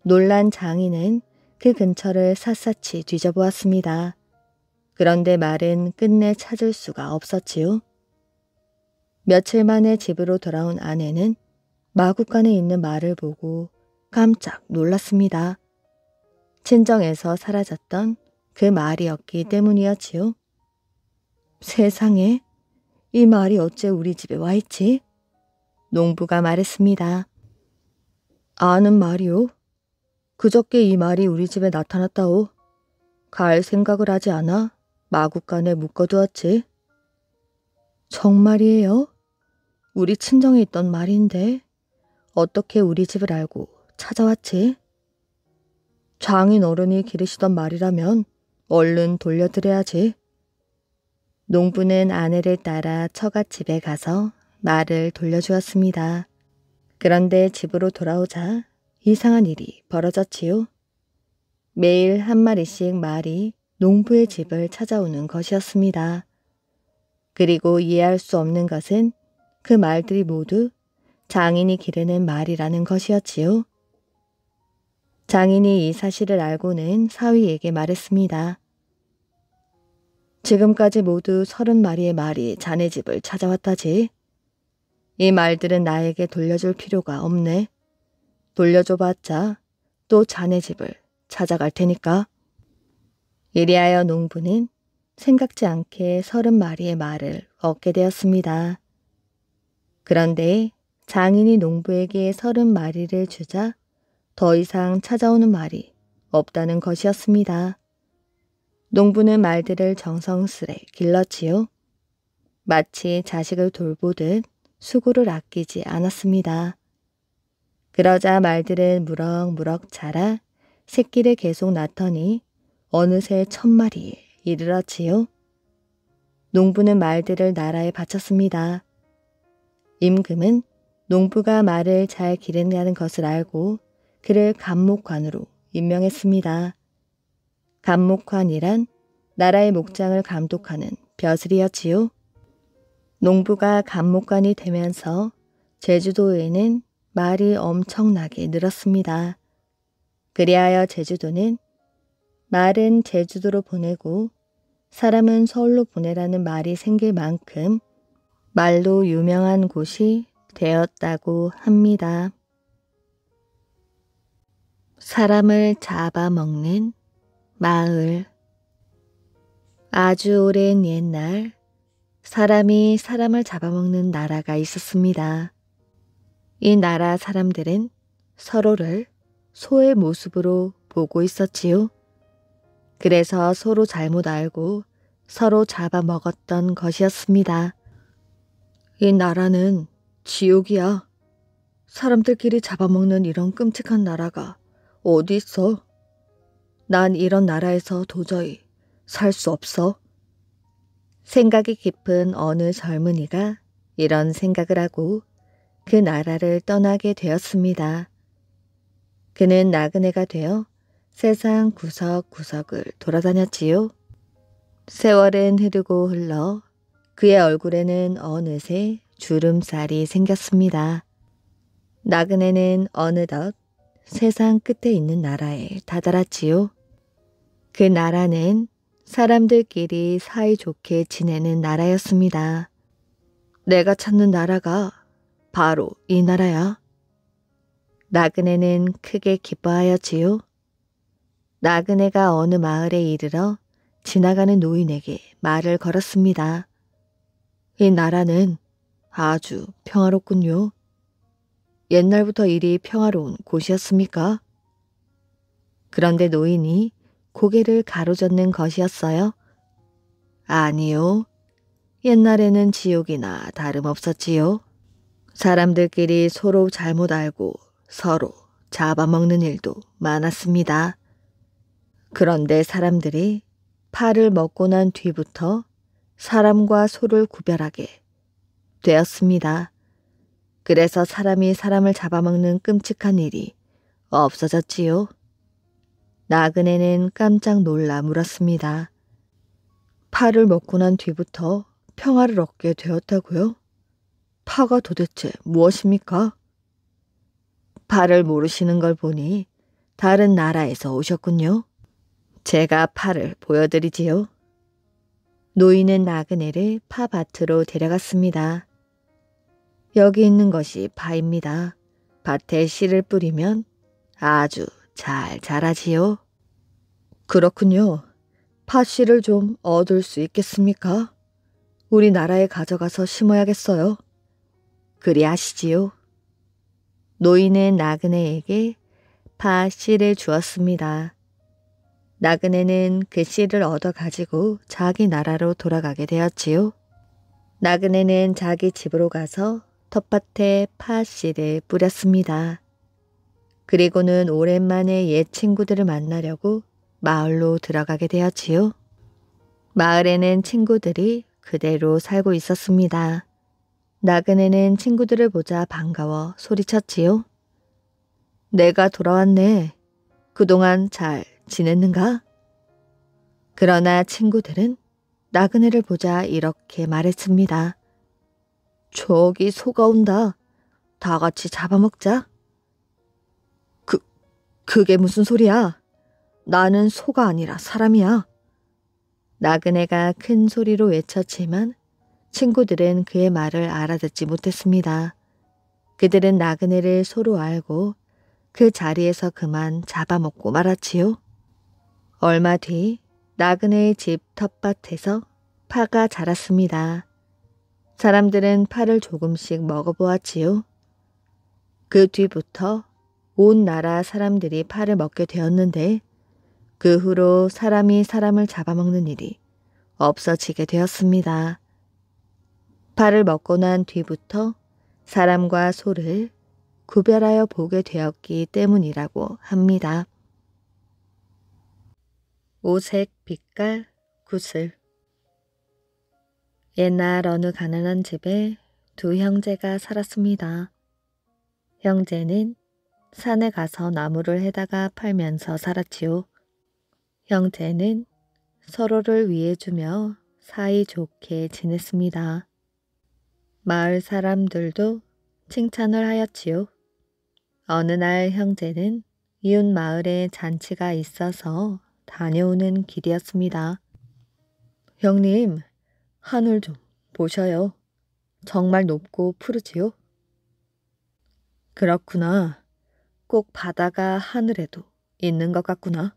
놀란 장인은 그 근처를 샅샅이 뒤져보았습니다. 그런데 말은 끝내 찾을 수가 없었지요. 며칠 만에 집으로 돌아온 아내는 마구간에 있는 말을 보고 깜짝 놀랐습니다. 친정에서 사라졌던 그 말이었기 때문이었지요. 세상에, 이 말이 어째 우리 집에 와 있지? 농부가 말했습니다. 아는 말이요? 그저께 이 말이 우리 집에 나타났다오. 갈 생각을 하지 않아 마구간에 묶어두었지. 정말이에요? 우리 친정에 있던 말인데 어떻게 우리 집을 알고 찾아왔지? 장인 어른이 기르시던 말이라면 얼른 돌려드려야지. 농부는 아내를 따라 처갓집에 가서 말을 돌려주었습니다. 그런데 집으로 돌아오자 이상한 일이 벌어졌지요. 매일 한 마리씩 말이 농부의 집을 찾아오는 것이었습니다. 그리고 이해할 수 없는 것은 그 말들이 모두 장인이 기르는 말이라는 것이었지요. 장인이 이 사실을 알고는 사위에게 말했습니다. 지금까지 모두 30마리의 말이 자네 집을 찾아왔다지. 이 말들은 나에게 돌려줄 필요가 없네. 돌려줘봤자 또 자네 집을 찾아갈 테니까. 이리하여 농부는 생각지 않게 30마리의 말을 얻게 되었습니다. 그런데 장인이 농부에게 30마리를 주자 더 이상 찾아오는 말이 없다는 것이었습니다. 농부는 말들을 정성스레 길렀지요. 마치 자식을 돌보듯 수고를 아끼지 않았습니다. 그러자 말들은 무럭무럭 자라 새끼를 계속 낳더니 어느새 1000마리에 이르렀지요. 농부는 말들을 나라에 바쳤습니다. 임금은 농부가 말을 잘 기른다는 것을 알고 그를 감목관으로 임명했습니다. 감목관이란 나라의 목장을 감독하는 벼슬이었지요. 농부가 감목관이 되면서 제주도에는 말이 엄청나게 늘었습니다. 그리하여 제주도는 말은 제주도로 보내고 사람은 서울로 보내라는 말이 생길 만큼 말로 유명한 곳이 되었다고 합니다. 사람을 잡아먹는 마을. 아주 오랜 옛날 사람이 사람을 잡아먹는 나라가 있었습니다. 이 나라 사람들은 서로를 소의 모습으로 보고 있었지요. 그래서 서로 잘못 알고 서로 잡아먹었던 것이었습니다. 이 나라는 지옥이야. 사람들끼리 잡아먹는 이런 끔찍한 나라가 어디 있어? 난 이런 나라에서 도저히 살 수 없어. 생각이 깊은 어느 젊은이가 이런 생각을 하고 그 나라를 떠나게 되었습니다. 그는 나그네가 되어 세상 구석구석을 돌아다녔지요. 세월은 흐르고 흘러 그의 얼굴에는 어느새 주름살이 생겼습니다. 나그네는 어느덧 세상 끝에 있는 나라에 다다랐지요. 그 나라는 사람들끼리 사이좋게 지내는 나라였습니다. 내가 찾는 나라가 바로 이 나라야. 나그네는 크게 기뻐하였지요. 나그네가 어느 마을에 이르러 지나가는 노인에게 말을 걸었습니다. 이 나라는 아주 평화롭군요. 옛날부터 이리 평화로운 곳이었습니까? 그런데 노인이 고개를 가로젓는 것이었어요. 아니요. 옛날에는 지옥이나 다름없었지요. 사람들끼리 서로 잘못 알고 서로 잡아먹는 일도 많았습니다. 그런데 사람들이 파를 먹고 난 뒤부터 사람과 소를 구별하게 되었습니다. 그래서 사람이 사람을 잡아먹는 끔찍한 일이 없어졌지요. 나그네는 깜짝 놀라 물었습니다. 파를 먹고 난 뒤부터 평화를 얻게 되었다고요? 파가 도대체 무엇입니까? 파를 모르시는 걸 보니 다른 나라에서 오셨군요. 제가 파를 보여드리지요. 노인은 나그네를 파밭으로 데려갔습니다. 여기 있는 것이 파입니다. 밭에 씨를 뿌리면 아주 잘 자라지요. 그렇군요. 팥씨를 좀 얻을 수 있겠습니까? 우리나라에 가져가서 심어야겠어요. 그리하시지요. 노인은 나그네에게 팥씨를 주었습니다. 나그네는 그 씨를 얻어 가지고 자기 나라로 돌아가게 되었지요. 나그네는 자기 집으로 가서 텃밭에 팥씨를 뿌렸습니다. 그리고는 오랜만에 옛 친구들을 만나려고 마을로 들어가게 되었지요. 마을에는 친구들이 그대로 살고 있었습니다. 나그네는 친구들을 보자 반가워 소리쳤지요. 내가 돌아왔네. 그동안 잘 지냈는가? 그러나 친구들은 나그네를 보자 이렇게 말했습니다. 저기 소가 온다. 다 같이 잡아먹자. 그게 무슨 소리야? 나는 소가 아니라 사람이야. 나그네가 큰 소리로 외쳤지만 친구들은 그의 말을 알아듣지 못했습니다. 그들은 나그네를 소로 알고 그 자리에서 그만 잡아먹고 말았지요. 얼마 뒤 나그네의 집 텃밭에서 파가 자랐습니다. 사람들은 파를 조금씩 먹어보았지요. 그 뒤부터 온 나라 사람들이 파를 먹게 되었는데 그 후로 사람이 사람을 잡아먹는 일이 없어지게 되었습니다. 파를 먹고 난 뒤부터 사람과 소를 구별하여 보게 되었기 때문이라고 합니다. 오색 빛깔 구슬. 옛날 어느 가난한 집에 두 형제가 살았습니다. 형제는 산에 가서 나무를 해다가 팔면서 살았지요. 형제는 서로를 위해주며 사이좋게 지냈습니다. 마을 사람들도 칭찬을 하였지요. 어느 날 형제는 이웃 마을에 잔치가 있어서 다녀오는 길이었습니다. 형님, 하늘 좀 보셔요. 정말 높고 푸르지요? 그렇구나. 꼭 바다가 하늘에도 있는 것 같구나.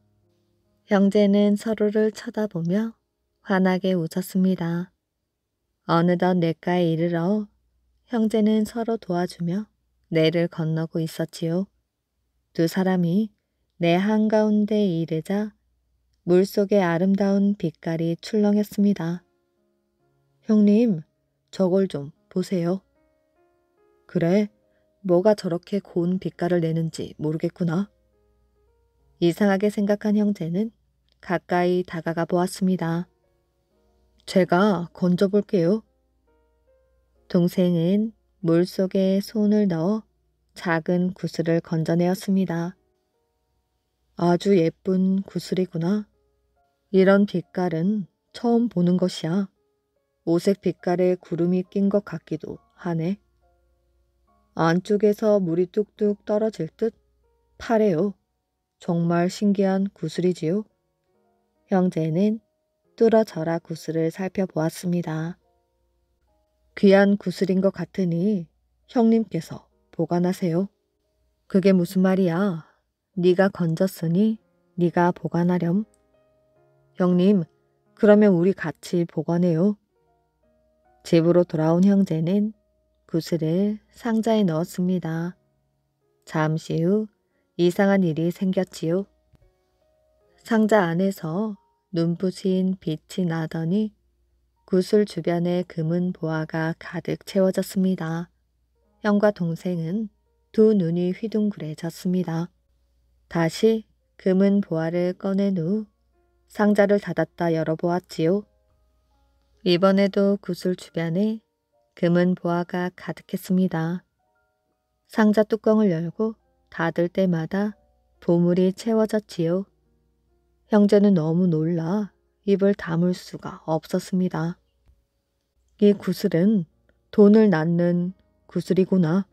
형제는 서로를 쳐다보며 환하게 웃었습니다. 어느덧 냇가에 이르러 형제는 서로 도와주며 내를 건너고 있었지요. 두 사람이 내 한가운데 이르자 물속의 아름다운 빛깔이 출렁였습니다. 형님, 저걸 좀 보세요. 그래, 뭐가 저렇게 고운 빛깔을 내는지 모르겠구나. 이상하게 생각한 형제는 가까이 다가가 보았습니다. 제가 건져볼게요. 동생은 물속에 손을 넣어 작은 구슬을 건져내었습니다. 아주 예쁜 구슬이구나. 이런 빛깔은 처음 보는 것이야. 오색 빛깔의 구름이 낀 것 같기도 하네. 안쪽에서 물이 뚝뚝 떨어질 듯 파래요. 정말 신기한 구슬이지요. 형제는 뚫어져라 구슬을 살펴보았습니다. 귀한 구슬인 것 같으니 형님께서 보관하세요. 그게 무슨 말이야? 네가 건졌으니 네가 보관하렴. 형님, 그러면 우리 같이 보관해요. 집으로 돌아온 형제는 구슬을 상자에 넣었습니다. 잠시 후 이상한 일이 생겼지요. 상자 안에서 눈부신 빛이 나더니 구슬 주변에 금은 보화가 가득 채워졌습니다. 형과 동생은 두 눈이 휘둥그레졌습니다. 다시 금은 보화를 꺼낸 후 상자를 닫았다 열어보았지요. 이번에도 구슬 주변에 금은 보화가 가득했습니다. 상자 뚜껑을 열고 닫을 때마다 보물이 채워졌지요. 형제는 너무 놀라 입을 다물 수가 없었습니다. 이 구슬은 돈을 낳는 구슬이구나.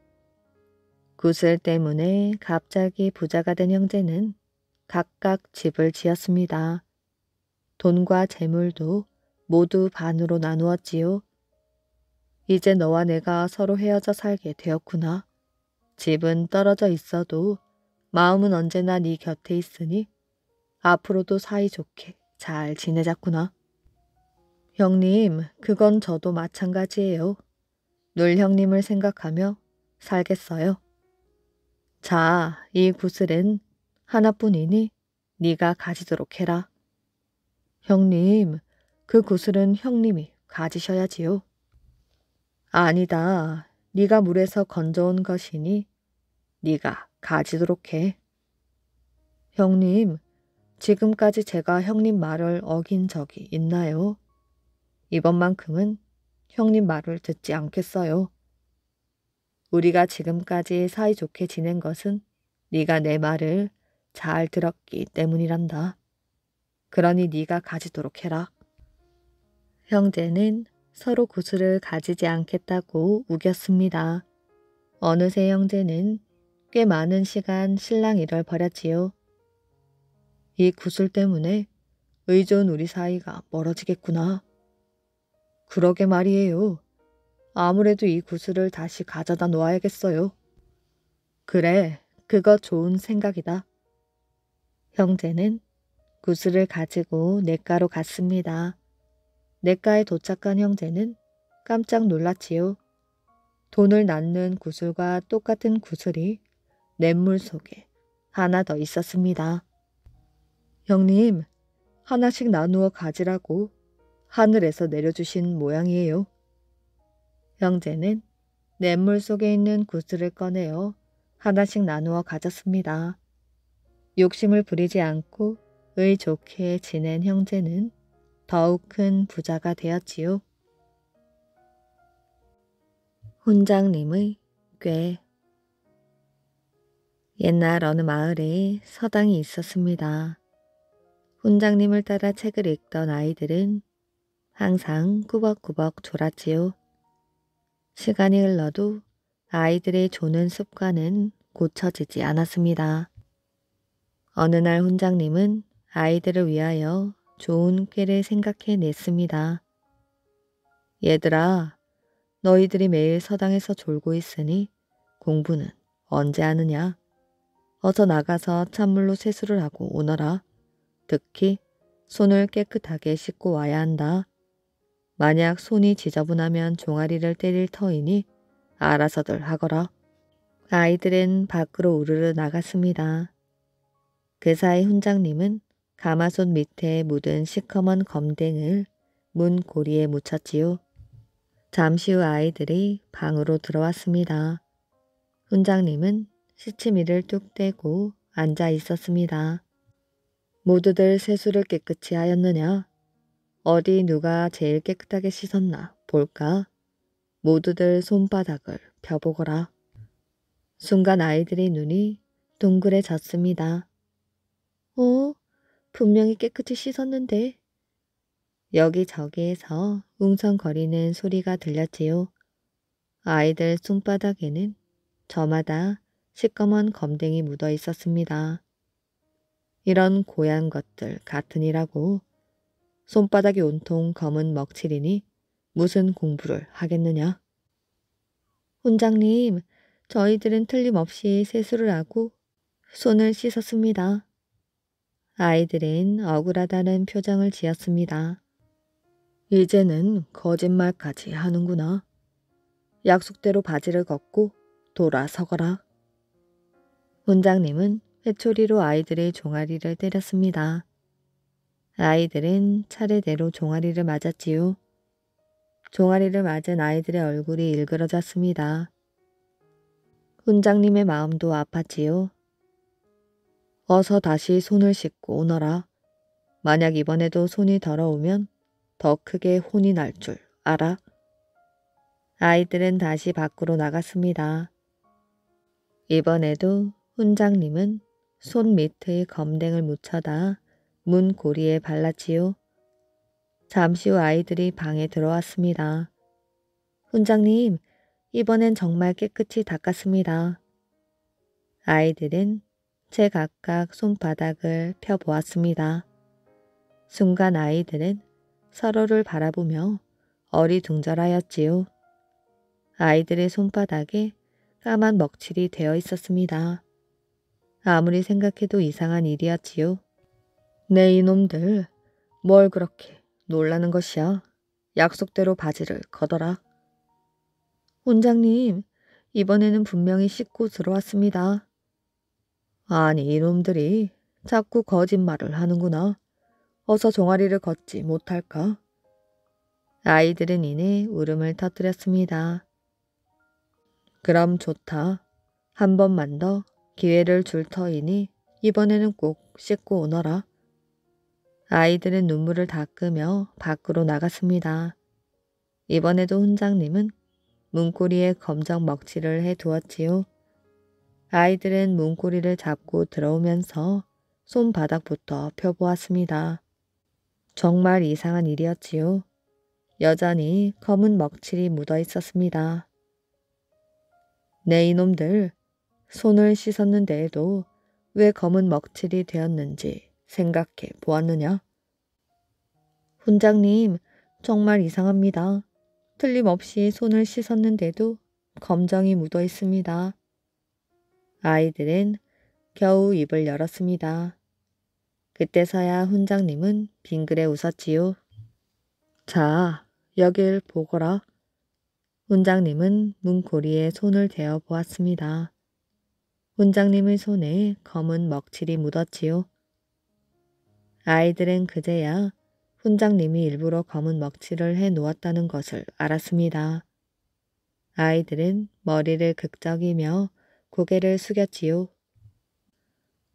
구슬 때문에 갑자기 부자가 된 형제는 각각 집을 지었습니다. 돈과 재물도 모두 반으로 나누었지요. 이제 너와 내가 서로 헤어져 살게 되었구나. 집은 떨어져 있어도 마음은 언제나 네 곁에 있으니 앞으로도 사이좋게 잘 지내자꾸나. 형님, 그건 저도 마찬가지예요. 늘 형님을 생각하며 살겠어요. 자, 이 구슬은 하나뿐이니 네가 가지도록 해라. 형님, 그 구슬은 형님이 가지셔야지요. 아니다. 네가 물에서 건져온 것이니 네가 가지도록 해. 형님, 지금까지 제가 형님 말을 어긴 적이 있나요? 이번만큼은 형님 말을 듣지 않겠어요. 우리가 지금까지 사이좋게 지낸 것은 네가 내 말을 잘 들었기 때문이란다. 그러니 네가 가지도록 해라. 형제는 서로 구슬을 가지지 않겠다고 우겼습니다. 어느새 형제는 꽤 많은 시간 실랑이를 벌였지요. 이 구슬 때문에 의존 우리 사이가 멀어지겠구나. 그러게 말이에요. 아무래도 이 구슬을 다시 가져다 놓아야겠어요. 그래, 그거 좋은 생각이다. 형제는 구슬을 가지고 냇가로 갔습니다. 냇가에 도착한 형제는 깜짝 놀랐지요. 돈을 낳는 구슬과 똑같은 구슬이 냇물 속에 하나 더 있었습니다. 형님, 하나씩 나누어 가지라고 하늘에서 내려주신 모양이에요. 형제는 냇물 속에 있는 구슬을 꺼내어 하나씩 나누어 가졌습니다. 욕심을 부리지 않고 의좋게 지낸 형제는 더욱 큰 부자가 되었지요. 훈장님의 꾀. 옛날 어느 마을에 서당이 있었습니다. 훈장님을 따라 책을 읽던 아이들은 항상 꾸벅꾸벅 졸았지요. 시간이 흘러도 아이들의 조는 습관은 고쳐지지 않았습니다. 어느 날 훈장님은 아이들을 위하여 좋은 꾀를 생각해냈습니다. 얘들아, 너희들이 매일 서당에서 졸고 있으니 공부는 언제 하느냐? 어서 나가서 찬물로 세수를 하고 오너라. 특히 손을 깨끗하게 씻고 와야 한다. 만약 손이 지저분하면 종아리를 때릴 터이니 알아서들 하거라. 아이들은 밖으로 우르르 나갔습니다. 그 사이 훈장님은 가마솥 밑에 묻은 시커먼 검댕을 문 고리에 묻혔지요. 잠시 후 아이들이 방으로 들어왔습니다. 훈장님은 시치미를 뚝 떼고 앉아 있었습니다. 모두들 세수를 깨끗이 하였느냐? 어디 누가 제일 깨끗하게 씻었나 볼까? 모두들 손바닥을 펴보거라. 순간 아이들의 눈이 동그래졌습니다. 분명히 깨끗이 씻었는데. 여기저기에서 웅성거리는 소리가 들렸지요. 아이들 손바닥에는 저마다 시꺼먼 검댕이 묻어 있었습니다. 이런 고얀 것들 같으니라고. 손바닥이 온통 검은 먹칠이니 무슨 공부를 하겠느냐. 훈장님, 저희들은 틀림없이 세수를 하고 손을 씻었습니다. 아이들은 억울하다는 표정을 지었습니다. 이제는 거짓말까지 하는구나. 약속대로 바지를 걷고 돌아서거라. 훈장님은 회초리로 아이들의 종아리를 때렸습니다. 아이들은 차례대로 종아리를 맞았지요. 종아리를 맞은 아이들의 얼굴이 일그러졌습니다. 훈장님의 마음도 아팠지요. 어서 다시 손을 씻고 오너라. 만약 이번에도 손이 더러우면 더 크게 혼이 날 줄 알아? 아이들은 다시 밖으로 나갔습니다. 이번에도 훈장님은 손 밑의 검댕을 묻혀다 문 고리에 발랐지요. 잠시 후 아이들이 방에 들어왔습니다. 훈장님, 이번엔 정말 깨끗이 닦았습니다. 아이들은 제 각각 손바닥을 펴보았습니다. 순간 아이들은 서로를 바라보며 어리둥절하였지요. 아이들의 손바닥에 까만 먹칠이 되어 있었습니다. 아무리 생각해도 이상한 일이었지요. 네 이놈들, 뭘 그렇게 놀라는 것이야. 약속대로 바지를 걷어라. 훈장님, 이번에는 분명히 씻고 들어왔습니다. 아니 이놈들이 자꾸 거짓말을 하는구나. 어서 종아리를 걷지 못할까? 아이들은 이내 울음을 터뜨렸습니다. 그럼 좋다. 한 번만 더 기회를 줄 터이니 이번에는 꼭 씻고 오너라. 아이들은 눈물을 닦으며 밖으로 나갔습니다. 이번에도 훈장님은 문고리에 검정 먹칠을 해두었지요. 아이들은 문고리를 잡고 들어오면서 손바닥부터 펴보았습니다. 정말 이상한 일이었지요. 여전히 검은 먹칠이 묻어 있었습니다. 네 이놈들, 손을 씻었는데도 왜 검은 먹칠이 되었는지 생각해 보았느냐? 훈장님, 정말 이상합니다. 틀림없이 손을 씻었는데도 검정이 묻어 있습니다. 아이들은 겨우 입을 열었습니다. 그때서야 훈장님은 빙그레 웃었지요. 자, 여길 보거라. 훈장님은 문고리에 손을 대어 보았습니다. 훈장님의 손에 검은 먹칠이 묻었지요. 아이들은 그제야 훈장님이 일부러 검은 먹칠을 해 놓았다는 것을 알았습니다. 아이들은 머리를 극적이며 고개를 숙였지요.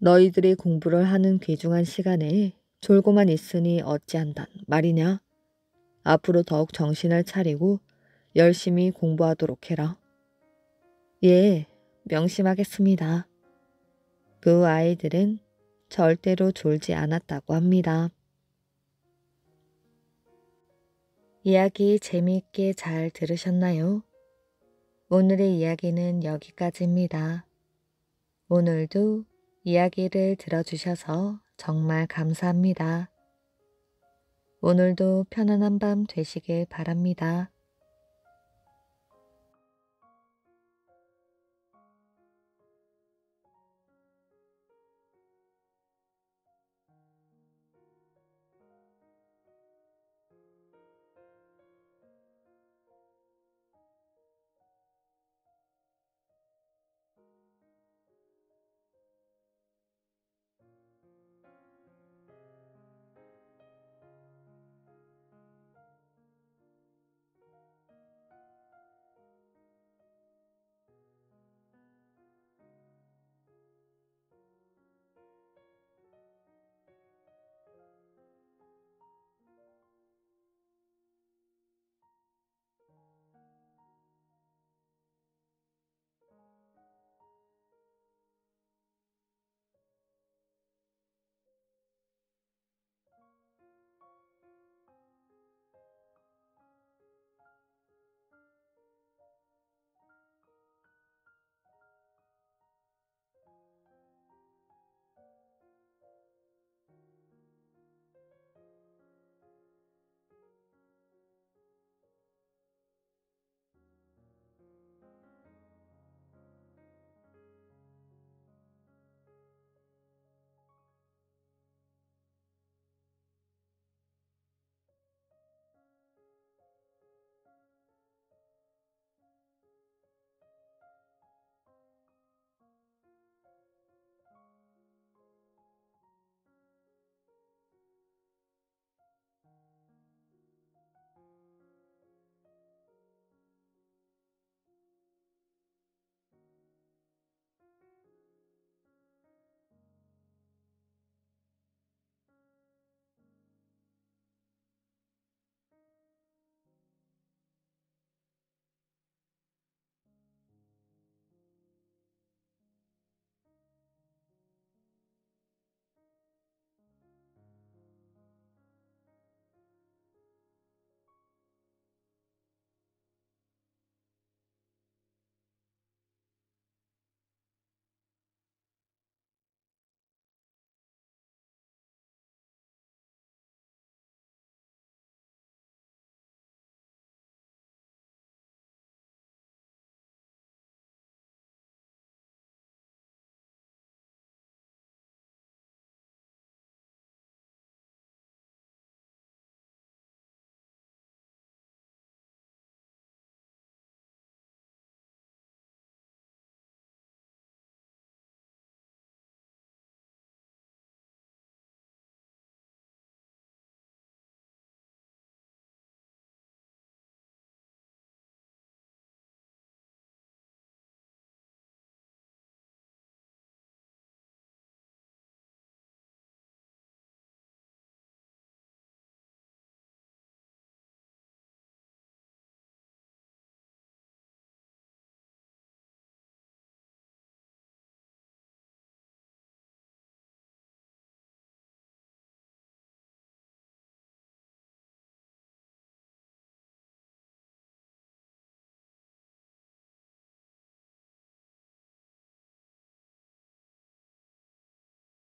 너희들이 공부를 하는 귀중한 시간에 졸고만 있으니 어찌한단 말이냐? 앞으로 더욱 정신을 차리고 열심히 공부하도록 해라. 예, 명심하겠습니다. 그 아이들은 절대로 졸지 않았다고 합니다. 이야기 재미있게 잘 들으셨나요? 오늘의 이야기는 여기까지입니다. 오늘도 이야기를 들어주셔서 정말 감사합니다. 오늘도 편안한 밤 되시길 바랍니다.